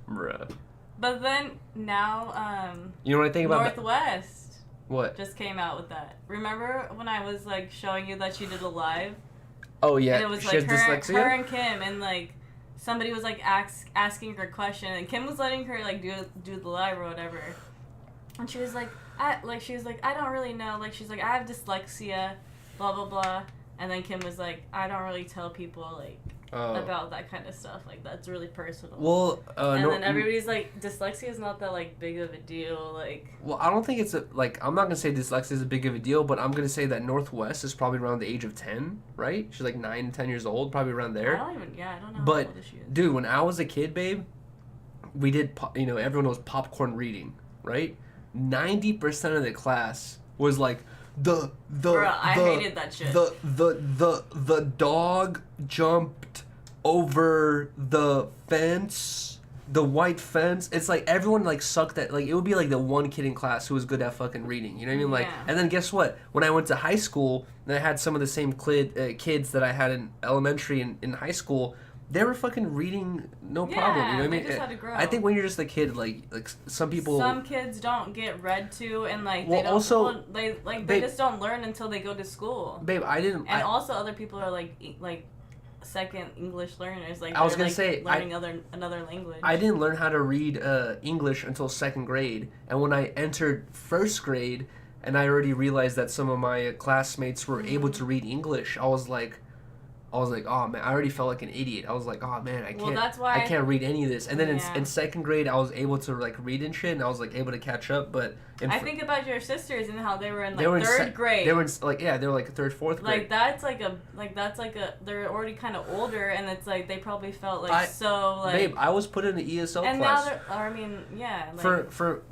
[SPEAKER 3] Bruh.
[SPEAKER 4] But then now,
[SPEAKER 3] You know what I think about that?
[SPEAKER 4] Northwest
[SPEAKER 3] What?
[SPEAKER 4] just came out with that. Remember when I was like showing you that she did a live?
[SPEAKER 3] Oh yeah,
[SPEAKER 4] And it was
[SPEAKER 3] she
[SPEAKER 4] like
[SPEAKER 3] has dyslexia.
[SPEAKER 4] her and Kim, and like somebody was like asking her a question, and Kim was letting her like do the live or whatever. And she was like, I don't really know. Like she's like, I have dyslexia, blah blah blah. And then Kim was like, I don't really tell people like about that kind of stuff. Like that's really personal.
[SPEAKER 3] Well,
[SPEAKER 4] and then everybody's like, dyslexia is not that like big of a deal. Like,
[SPEAKER 3] well, I don't think it's like I'm not gonna say dyslexia is a big of a deal, but I'm gonna say that Northwest is probably around the age of 10, right? She's like 9, 10 years old, probably around there.
[SPEAKER 4] I don't know
[SPEAKER 3] But
[SPEAKER 4] how old she is.
[SPEAKER 3] dude, when I was a kid, babe, we did everyone knows popcorn reading, right? 90% of the class was like
[SPEAKER 4] I hated that shit.
[SPEAKER 3] the dog jumped over the fence, the white fence. It's like everyone like sucked at, like it would be like the one kid in class who was good at fucking reading, you know what I mean? Like,
[SPEAKER 4] Yeah.
[SPEAKER 3] and then guess what? When I went to high school and I had some of the same kids that I had in elementary and in high school, they were fucking reading no problem, you know what I
[SPEAKER 4] they
[SPEAKER 3] mean?
[SPEAKER 4] just had to grow.
[SPEAKER 3] I think when you're just a kid, like some people.
[SPEAKER 4] Some kids don't get read to, and like
[SPEAKER 3] Well,
[SPEAKER 4] they don't.
[SPEAKER 3] also,
[SPEAKER 4] they
[SPEAKER 3] babe-
[SPEAKER 4] just don't learn until they go to school.
[SPEAKER 3] Babe, I didn't.
[SPEAKER 4] And also, other people are like second English learners. Like
[SPEAKER 3] I was
[SPEAKER 4] they're,
[SPEAKER 3] gonna
[SPEAKER 4] like,
[SPEAKER 3] say,
[SPEAKER 4] learning another language.
[SPEAKER 3] I didn't learn how to read English until second grade, and when I entered first grade, and I already realized that some of my classmates were able to read English, I was like, oh man, I already felt like an idiot. I was like, oh man, I can't.
[SPEAKER 4] that's why
[SPEAKER 3] I can't read any of this. And then
[SPEAKER 4] Yeah.
[SPEAKER 3] in second grade, I was able to like read and shit, and I was like able to catch up. But
[SPEAKER 4] I think about your sisters and how they were in like
[SPEAKER 3] they were in
[SPEAKER 4] third grade.
[SPEAKER 3] They were in, like they were like third, fourth grade.
[SPEAKER 4] like that's like a they're already kind of older, and it's like they probably felt like so like.
[SPEAKER 3] Babe, I was put in the ESL
[SPEAKER 4] and
[SPEAKER 3] class.
[SPEAKER 4] now they're. I mean, yeah. Like,
[SPEAKER 3] for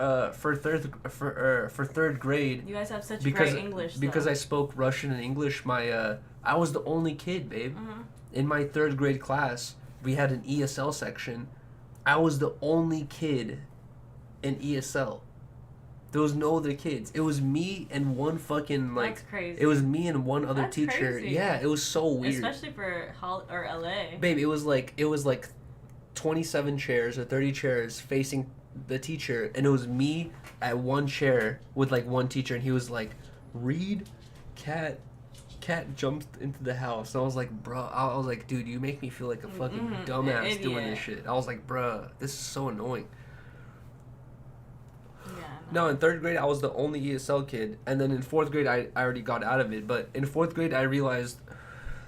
[SPEAKER 3] third grade.
[SPEAKER 4] you guys have such
[SPEAKER 3] Because
[SPEAKER 4] great English.
[SPEAKER 3] because
[SPEAKER 4] though.
[SPEAKER 3] I spoke Russian and English, I was the only kid, babe.
[SPEAKER 4] Mm-hmm.
[SPEAKER 3] In my third grade class, we had an ESL section. I was the only kid in ESL. There was no other kids. It was me and one fucking like.
[SPEAKER 4] That's crazy.
[SPEAKER 3] It was me and one other
[SPEAKER 4] That's
[SPEAKER 3] teacher.
[SPEAKER 4] crazy.
[SPEAKER 3] Yeah, it was so weird.
[SPEAKER 4] Especially for or LA.
[SPEAKER 3] Babe, it was like 27 chairs or 30 chairs facing the teacher, and it was me at one chair with like one teacher, and he was like, read Cat jumped into the house. And I was like, bro, I was like, dude, you make me feel like a fucking dumbass doing this shit. I was like, bruh, this is so annoying.
[SPEAKER 4] Yeah.
[SPEAKER 3] No, in 3rd grade, I was the only ESL kid. And then in 4th grade, I already got out of it. But in 4th grade, I realized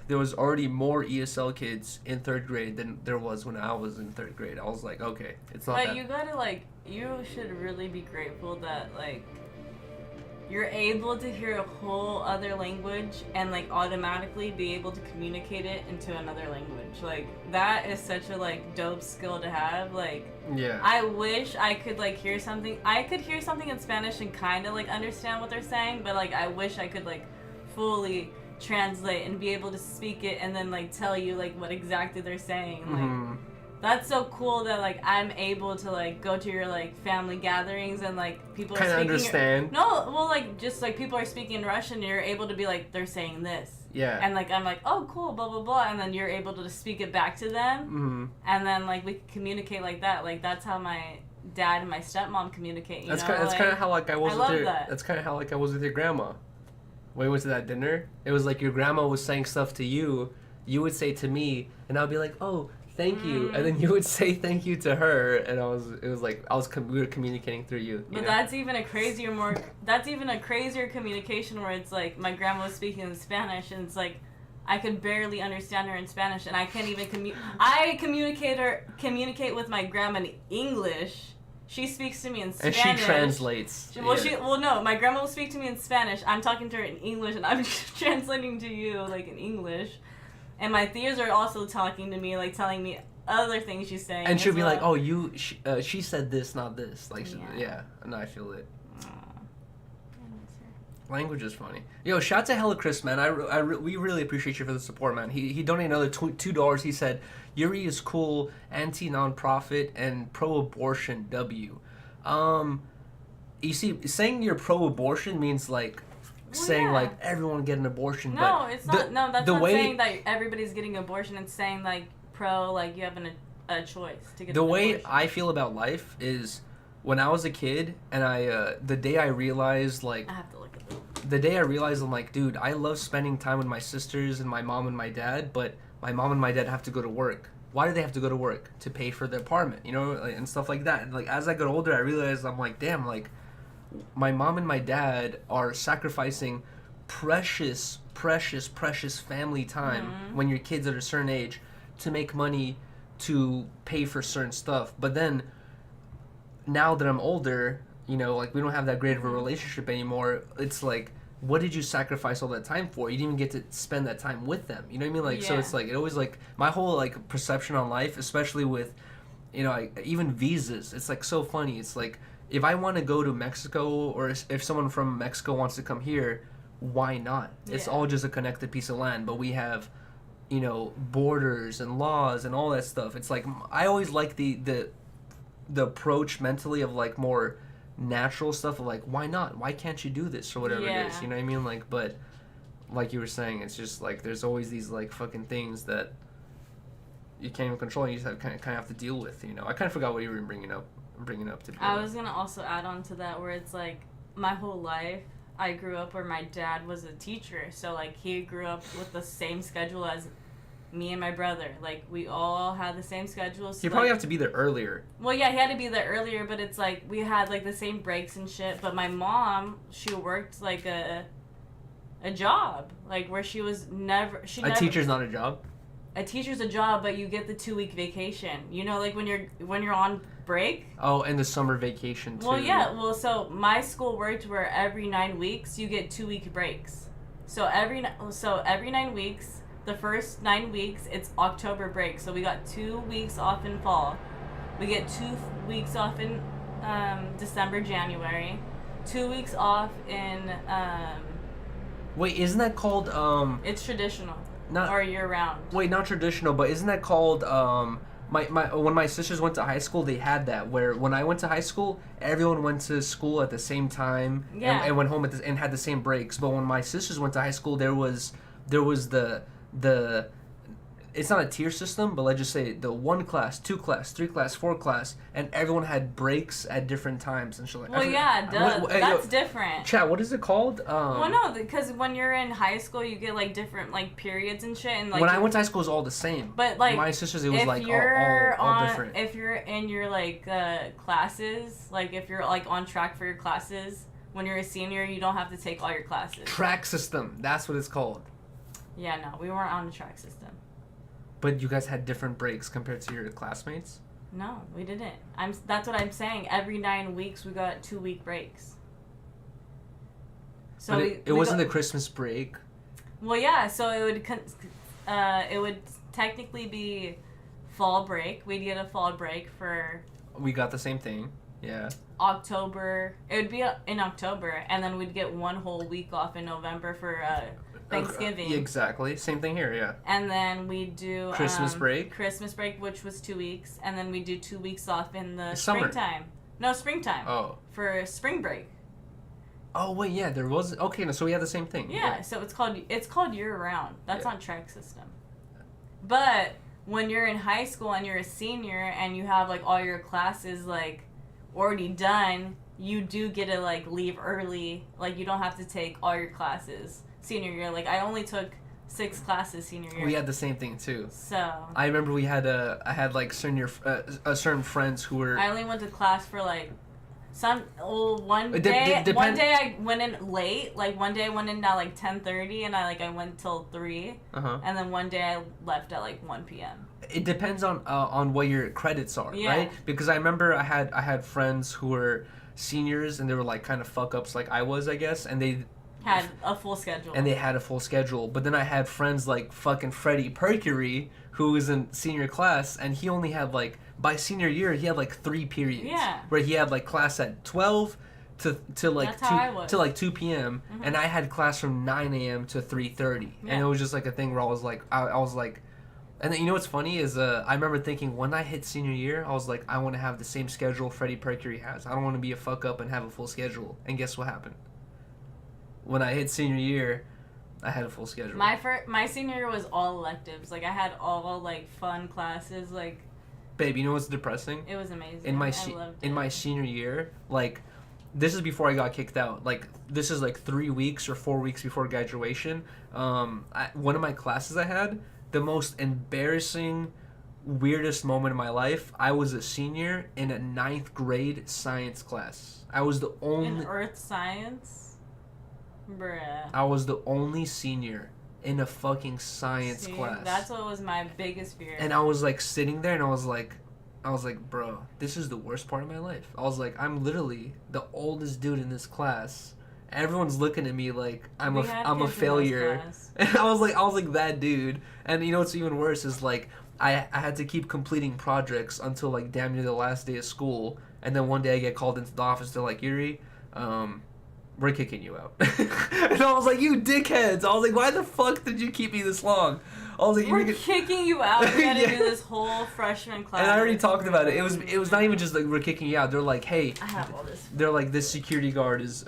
[SPEAKER 3] there was already more ESL kids in 3rd grade than there was when I was in 3rd grade. I was like, okay, it's not
[SPEAKER 4] But
[SPEAKER 3] that.
[SPEAKER 4] you gotta, like, you should really be grateful that, like, you're able to hear a whole other language and, like, automatically be able to communicate it into another language. Like, that is such a, like, dope skill to have. Like,
[SPEAKER 3] Yeah.
[SPEAKER 4] I wish I could, like, hear something. I could hear something in Spanish and kind of, like, understand what they're saying, but, like, I wish I could, like, fully translate and be able to speak it and then, like, tell you, like, what exactly they're saying. Like, that's so cool that, like, I'm able to, like, go to your, like, family gatherings and, like, people are
[SPEAKER 3] Kind of
[SPEAKER 4] speaking...
[SPEAKER 3] understand.
[SPEAKER 4] No, well, like, just, like, people are speaking Russian and you're able to be like, they're saying this.
[SPEAKER 3] Yeah.
[SPEAKER 4] And, like, I'm like, oh, cool, blah, blah, blah. And then you're able to just speak it back to them. And then, like, we can communicate like that. Like, that's how my dad and my stepmom communicate, you know?
[SPEAKER 3] That's kind of how, like, I was
[SPEAKER 4] I
[SPEAKER 3] with
[SPEAKER 4] love
[SPEAKER 3] your...
[SPEAKER 4] that.
[SPEAKER 3] That's kind of how, like, I was with your grandma. When we went to that dinner, it was like your grandma was saying stuff to you, you would say to me, and I'd be like, oh, thank you, and then you would say thank you to her, and we were communicating through you.
[SPEAKER 4] But that's even a crazier communication where it's like my grandma was speaking in Spanish and it's like I could barely understand her in Spanish and I can't even communicate with my grandma in English. She speaks to me in Spanish.
[SPEAKER 3] And she translates.
[SPEAKER 4] No, my grandma will speak to me in Spanish. I'm talking to her in English and I'm translating to you like in English. And my tias are also talking to me, like telling me other things she's saying.
[SPEAKER 3] And she'll be
[SPEAKER 4] well.
[SPEAKER 3] like, "Oh, she said this, not this." Like, yeah. And I feel it. Language is funny. Yo, shout out to Hella Chris, man. We really appreciate you for the support, man. He donated another $2. He said, "Yuri is cool, anti-nonprofit, and pro-abortion. W." You see, saying you're pro-abortion means like. Saying like everyone get an abortion.
[SPEAKER 4] No,
[SPEAKER 3] but
[SPEAKER 4] it's not. No, that's
[SPEAKER 3] the
[SPEAKER 4] not
[SPEAKER 3] way,
[SPEAKER 4] saying that everybody's getting an abortion. It's saying like pro, like you have a choice to get.
[SPEAKER 3] The
[SPEAKER 4] an
[SPEAKER 3] way
[SPEAKER 4] abortion.
[SPEAKER 3] I feel about life is when I was a kid and the day I realized like
[SPEAKER 4] I have to look at them.
[SPEAKER 3] the day I realized I'm like, dude, I love spending time with my sisters and my mom and my dad, but my mom and my dad have to go to work. Why do they have to go to work? To pay for the apartment, you know, and stuff like that. And like as I got older, I realized I'm like, damn, like. My mom and my dad are sacrificing precious family time when your kids at a certain age to make money to pay for certain stuff. But then now that I'm older, you know, like we don't have that great of a relationship anymore. It's like, what did you sacrifice all that time for? You didn't even get to spend that time with them. You know what I mean? Like, so it's like, it always like my whole like perception on life, especially with, you know, even visas. It's like so funny. It's like, if I want to go to Mexico or if someone from Mexico wants to come here, why not? It's all just a connected piece of land, but we have, you know, borders and laws and all that stuff. It's like, I always like the approach mentally of like more natural stuff of like, why not? Why can't you do this or whatever it is? You know what I mean? Like, but like you were saying, it's just like, there's always these like fucking things that you can't even control and you just have, kind of have to deal with, you know? I kind of forgot what you were bringing up to be.
[SPEAKER 4] I was gonna also add on to that where it's like my whole life I grew up where my dad was a teacher, so like he grew up with the same schedule as me and my brother. Like we all had the same schedule. So
[SPEAKER 3] you probably have to be there earlier.
[SPEAKER 4] Well, yeah, he had to be there earlier, but it's like we had like the same breaks and shit. But my mom, she worked like a job, like where she was never.
[SPEAKER 3] A teacher's not a job.
[SPEAKER 4] A teacher's a job, but you get the 2-week vacation. You know, like when you're on break.
[SPEAKER 3] Oh, and the summer vacation too.
[SPEAKER 4] Well, yeah. Well, so my school worked where every 9 weeks you get 2-week breaks. So every 9 weeks, the first 9 weeks it's October break. So we got 2 weeks off in fall. We get 2 weeks off in December, January. 2 weeks off in.
[SPEAKER 3] Wait, isn't that called
[SPEAKER 4] It's traditional.
[SPEAKER 3] Not
[SPEAKER 4] or year round.
[SPEAKER 3] Wait, not traditional, but isn't that called when my sisters went to high school, they had that where when I went to high school, everyone went to school at the same time and went home and had the same breaks. But when my sisters went to high school, there was the it's not a tier system, but let's just say the 1 class, 2 class, 3 class, 4 class, and everyone had breaks at different times and shit like.
[SPEAKER 4] Well, yeah, that's different.
[SPEAKER 3] Chat, what is it called?
[SPEAKER 4] Well, no, because when you're in high school, you get like different like periods and shit, and like.
[SPEAKER 3] When I went to high school, it was all the same.
[SPEAKER 4] But like
[SPEAKER 3] my sisters, it was like all different.
[SPEAKER 4] If you're in your like classes, like if you're like on track for your classes, when you're a senior, you don't have to take all your classes.
[SPEAKER 3] Track system, that's what it's called.
[SPEAKER 4] Yeah, no, we weren't on the track system.
[SPEAKER 3] But you guys had different breaks compared to your classmates?
[SPEAKER 4] No, we didn't. That's what I'm saying. Every 9 weeks, we got 2-week breaks. So
[SPEAKER 3] but it wasn't the Christmas break.
[SPEAKER 4] Well, yeah. So it would technically be fall break. We'd get a fall break for.
[SPEAKER 3] We got the same thing. Yeah.
[SPEAKER 4] October. It would be in October, and then we'd get 1 whole week off in November for Thanksgiving.
[SPEAKER 3] Exactly. Same thing here, yeah.
[SPEAKER 4] And then we do
[SPEAKER 3] Christmas break.
[SPEAKER 4] Christmas break, which was 2 weeks, and then we do 2 weeks off in the
[SPEAKER 3] Summer.
[SPEAKER 4] springtime. No, springtime.
[SPEAKER 3] Oh.
[SPEAKER 4] For spring break.
[SPEAKER 3] Oh wait, yeah, there was. Okay, no, so we had the same thing.
[SPEAKER 4] Yeah, so it's called year round. That's on track system. But when you're in high school and you're a senior and you have like all your classes like already done, you do get to like leave early. Like you don't have to take all your classes senior year. Like I only took 6 classes senior year.
[SPEAKER 3] We had the same thing too.
[SPEAKER 4] So
[SPEAKER 3] I remember I had like certain friends who were.
[SPEAKER 4] I only went to class for like one day I went in late. Like one day I went in at like 10:30 and I went till 3. And then one day I left at like 1 p.m.
[SPEAKER 3] It depends on what your credits are,
[SPEAKER 4] Yeah.
[SPEAKER 3] right? Because I remember I had friends who were seniors and they were like kind of fuck ups like I was, I guess, and they
[SPEAKER 4] had a full schedule.
[SPEAKER 3] And they had a full schedule. But then I had friends like fucking Freddie Percury, who was in senior class, and he only had like, by senior year, he had like 3 periods.
[SPEAKER 4] Yeah.
[SPEAKER 3] Where he had like class at 12 to like
[SPEAKER 4] That's how I was.
[SPEAKER 3] to like 2 p.m. And I had class from 9 a.m. to 3:30.
[SPEAKER 4] Yeah.
[SPEAKER 3] And it was just like a thing where I was like, and then, you know what's funny is I remember thinking when I hit senior year, I was like, I want to have the same schedule Freddie Percury has. I don't want to be a fuck up and have a full schedule. And guess what happened? When I hit senior year, I had a full schedule.
[SPEAKER 4] My senior year was all electives. Like I had all like fun classes. Like,
[SPEAKER 3] babe, you know what's depressing?
[SPEAKER 4] it was amazing.
[SPEAKER 3] In my
[SPEAKER 4] I loved
[SPEAKER 3] in
[SPEAKER 4] it.
[SPEAKER 3] my senior year, like, this is before I got kicked out. Like, this is like 3 weeks or 4 weeks before graduation. One of my classes I had, the most embarrassing, weirdest moment of my life. I was a senior in a 9th grade science class. I was the only.
[SPEAKER 4] In earth science. Bruh.
[SPEAKER 3] I was the only senior in a fucking science class.
[SPEAKER 4] That's what was my biggest fear.
[SPEAKER 3] And I was like sitting there and I was like, bro, this is the worst part of my life. I was like, I'm literally the oldest dude in this class. Everyone's looking at me like I'm a failure. And I was like that dude. And you know what's even worse is like I had to keep completing projects until like damn near the last day of school. And then one day I get called into the office. They're like, Yuri, we're kicking you out. And I was like, you dickheads. I was like, why the fuck did you keep me this long? I was like,
[SPEAKER 4] we're kicking you out. We gotta
[SPEAKER 3] Yeah.
[SPEAKER 4] do this whole freshman class.
[SPEAKER 3] And I already talked about it. It was not even just like we're kicking you out. They're like, hey,
[SPEAKER 4] I have all this.
[SPEAKER 3] they're like, this security guard is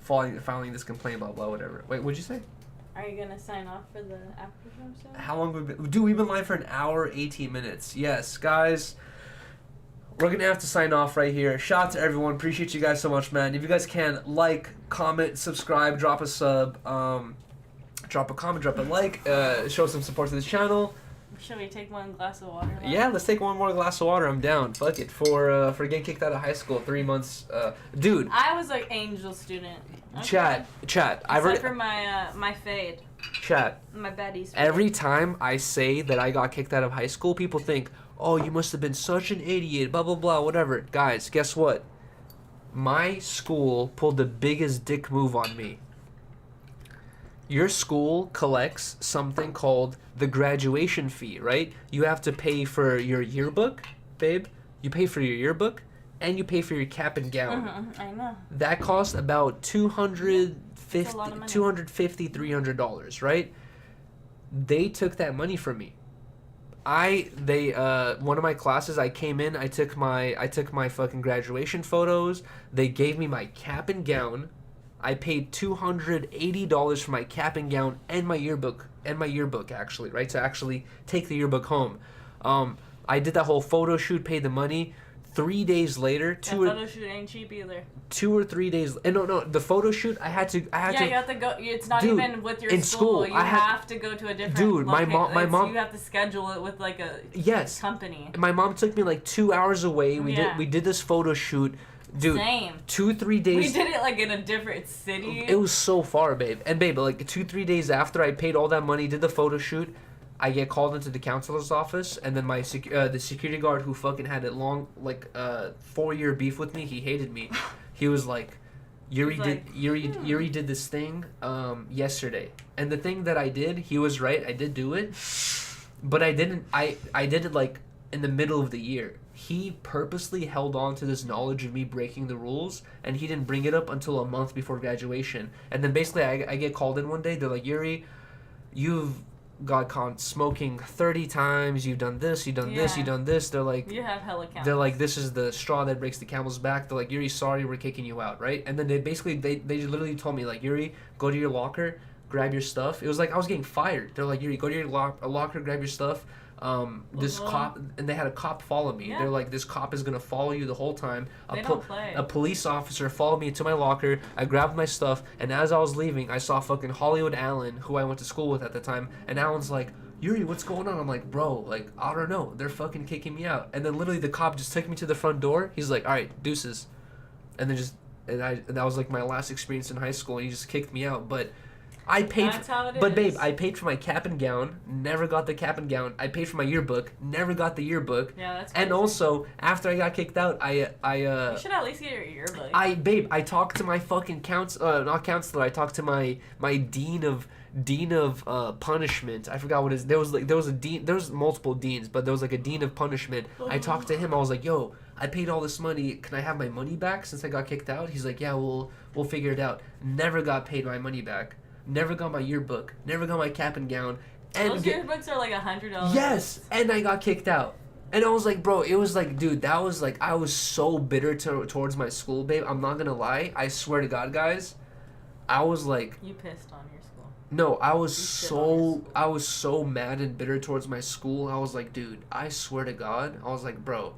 [SPEAKER 3] filing this complaint, blah blah whatever. Wait, what'd you say?
[SPEAKER 4] Are you gonna sign off for the after show?
[SPEAKER 3] How long have we been? Dude, we've been live for an hour 18 minutes. Yes, guys. We're going to have to sign off right here. Shout out to everyone. Appreciate you guys so much, man. If you guys can, like, comment, subscribe, drop a sub, drop a comment, drop a like, show some support to this channel.
[SPEAKER 4] Should we take 1 glass of water?
[SPEAKER 3] Yeah, let's take 1 more glass of water. I'm down. Fuck it. For getting kicked out of high school 3 months. Dude.
[SPEAKER 4] I was like angel student. Okay.
[SPEAKER 3] Chat.
[SPEAKER 4] Except for my fade.
[SPEAKER 3] Chat.
[SPEAKER 4] My baddies.
[SPEAKER 3] Every time I say that I got kicked out of high school, people think, oh, you must have been such an idiot, blah, blah, blah, whatever. Guys, guess what? My school pulled the biggest dick move on me. Your school collects something called the graduation fee, right? You have to pay for your yearbook, babe. You pay for your yearbook, and you pay for your cap and gown.
[SPEAKER 4] I know.
[SPEAKER 3] That costs about $250, $300, right? They took that money from me. One of my classes, I came in, I took my fucking graduation photos. They gave me my cap and gown, I paid $280 for my cap and gown and my yearbook actually, right? To actually take the yearbook home. I did that whole photo shoot, paid the money. 3 days later,
[SPEAKER 4] photo shoot ain't cheap either.
[SPEAKER 3] 2 or 3 days. And no, the photo shoot I had to.
[SPEAKER 4] You have to go. It's not
[SPEAKER 3] dude,
[SPEAKER 4] even with your
[SPEAKER 3] in
[SPEAKER 4] school. You
[SPEAKER 3] I
[SPEAKER 4] have to go to a different.
[SPEAKER 3] Dude, my mom.
[SPEAKER 4] You have to schedule it with like a company.
[SPEAKER 3] My mom took me like 2 hours away. We did this photo shoot. Dude,
[SPEAKER 4] Same.
[SPEAKER 3] 2-3 days.
[SPEAKER 4] We did it like in a different city.
[SPEAKER 3] It was so far, babe. And babe, like 2-3 days after I paid all that money, did the photo shoot, I get called into the counselor's office, and then my the security guard who fucking had a long 4-year beef with me, he hated me. He was like, Yuri did this thing yesterday, and the thing that I did, he was right. I did do it, but I didn't. I did it like in the middle of the year. He purposely held on to this knowledge of me breaking the rules, and he didn't bring it up until a month before graduation. And then basically, I get called in one day. They're like, Yuri, you've got caught smoking 30 times. You've done this. You've done this. You've done this. They're like,
[SPEAKER 4] you have hella counts.
[SPEAKER 3] They're like, this is the straw that breaks the camel's back. They're like, Yuri, sorry, we're kicking you out, right? And then they literally told me like, Yuri, go to your locker, grab your stuff. It was like I was getting fired. They're like, Yuri, go to your locker, grab your stuff. This cop, and they had a cop follow me. They're like, this cop is gonna follow you the whole time. A police officer followed me to my locker. I grabbed my stuff, and as I was leaving, I saw fucking Hollywood Allen, who I went to school with at the time. And Allen's like, Yuri, what's going on? I'm like, bro, like, I don't know. They're fucking kicking me out. And then literally the cop just took me to the front door. He's like, all right, deuces. And then that was like my last experience in high school. And he just kicked me out, but. I paid, babe, I paid for my cap and gown, never got the cap and gown. I paid for my yearbook, never got the yearbook.
[SPEAKER 4] Yeah, that's.
[SPEAKER 3] And also, after I got kicked out,
[SPEAKER 4] You should at least get your yearbook.
[SPEAKER 3] I talked to my fucking not counselor. I talked to my dean of punishment. I forgot what his. There was a dean. There was multiple deans, but there was like a dean of punishment. I talked to him. I was like, yo, I paid all this money. Can I have my money back since I got kicked out? He's like, yeah, we'll figure it out. Never got paid my money back. Never got my yearbook. Never got my cap and gown. And
[SPEAKER 4] those yearbooks are like $100.
[SPEAKER 3] Yes, and I got kicked out. And I was like, bro, it was like, dude, that was like, I was so bitter towards my school, babe. I'm not gonna lie. I swear to God, guys, I was like.
[SPEAKER 4] You pissed on your school.
[SPEAKER 3] No, I was so mad and bitter towards my school. I was like, dude, I swear to God, I was like, bro.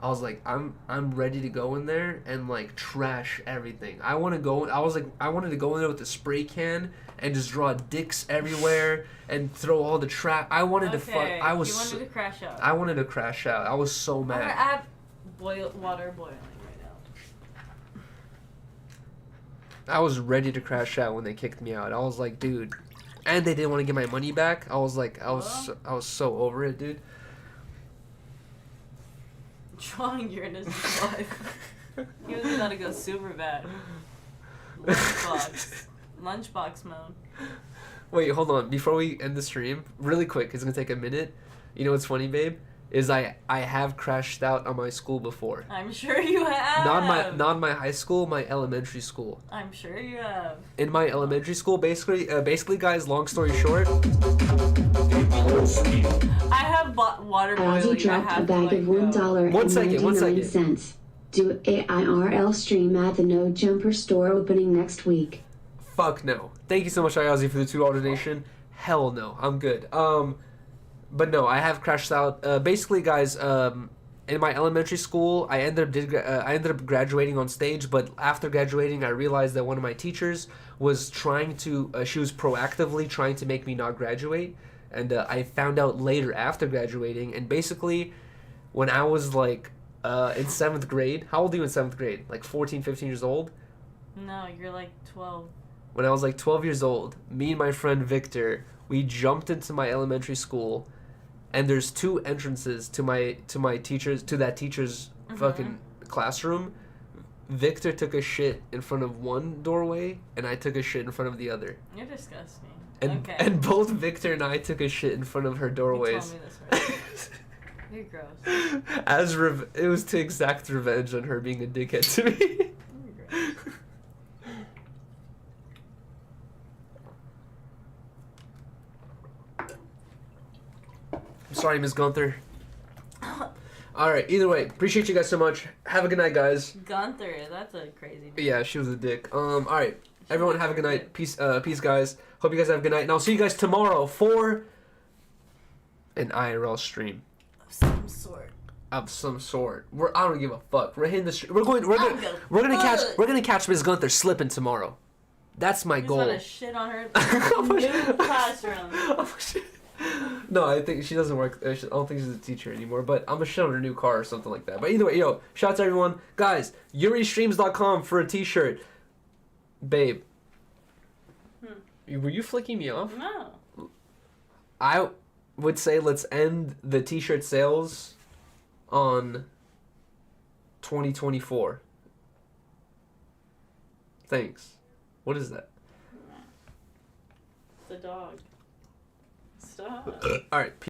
[SPEAKER 3] I was like, I'm ready to go in there and like trash everything. I wanted to go in there with a spray can and just draw dicks everywhere and throw all the trash. I wanted to fuck.
[SPEAKER 4] You wanted to crash out.
[SPEAKER 3] I wanted to crash out. I was so mad.
[SPEAKER 4] I have water boiling right now.
[SPEAKER 3] I was ready to crash out when they kicked me out. I was like, dude, and they didn't want to get my money back. I was like, I was so over it, dude.
[SPEAKER 4] Drawing Uranus' life. He was about to go super bad. Lunchbox mode.
[SPEAKER 3] Wait, hold on. Before we end the stream, really quick, it's gonna take a minute. You know what's funny, babe? Is I have crashed out on my school before.
[SPEAKER 4] I'm sure you have.
[SPEAKER 3] Not my high school, my elementary school.
[SPEAKER 4] I'm sure you have.
[SPEAKER 3] In my elementary school, basically, guys, long story short.
[SPEAKER 4] I have water boiling.
[SPEAKER 5] Baddies dropped a bag of $1.99. Do AIRL stream at the No Jumper store opening next week.
[SPEAKER 3] Fuck no. Thank you so much, Ayazi, for the $2 donation. Hell no, I'm good. But no, I have crashed out. Basically, guys, in my elementary school, I ended up graduating on stage. But after graduating, I realized that one of my teachers was she was proactively trying to make me not graduate. And I found out later after graduating. And basically, when I was like in 7th grade, how old are you in 7th grade? Like 14, 15 years old?
[SPEAKER 4] No, you're like 12.
[SPEAKER 3] When I was like 12 years old, me and my friend Victor, we jumped into my elementary school. And there's 2 entrances to that teacher's fucking classroom. Victor took a shit in front of one doorway, and I took a shit in front of the other.
[SPEAKER 4] You're disgusting.
[SPEAKER 3] And both Victor and I took a shit in front of her doorways.
[SPEAKER 4] You told me this already. You're gross.
[SPEAKER 3] It was to exact revenge on her being a dickhead to me.
[SPEAKER 4] You're gross.
[SPEAKER 3] I'm sorry, Ms. Gunther. All right. Either way, appreciate you guys so much. Have a good night, guys.
[SPEAKER 4] Gunther, that's a crazy dude.
[SPEAKER 3] Yeah, she was a dick. All right. Everyone, have a good night. Peace, guys. Hope you guys have a good night, and I'll see you guys tomorrow for an IRL stream
[SPEAKER 4] Of some sort.
[SPEAKER 3] of some sort. I don't give a fuck. We're hitting the street. We're gonna catch Miss Gunther slipping tomorrow. That's my
[SPEAKER 4] He's
[SPEAKER 3] goal.
[SPEAKER 4] gonna shit on her new classroom.
[SPEAKER 3] No, I think she doesn't work. I don't think she's a teacher anymore. But I'm gonna shit on her new car or something like that. But either way, yo, shout out to everyone, guys. YuriStreams.com for a T-shirt, babe. Were you flicking me off?
[SPEAKER 4] No.
[SPEAKER 3] I would say let's end the T-shirt sales on 2024. Thanks. What is that?
[SPEAKER 4] The dog. Stop.
[SPEAKER 3] All right.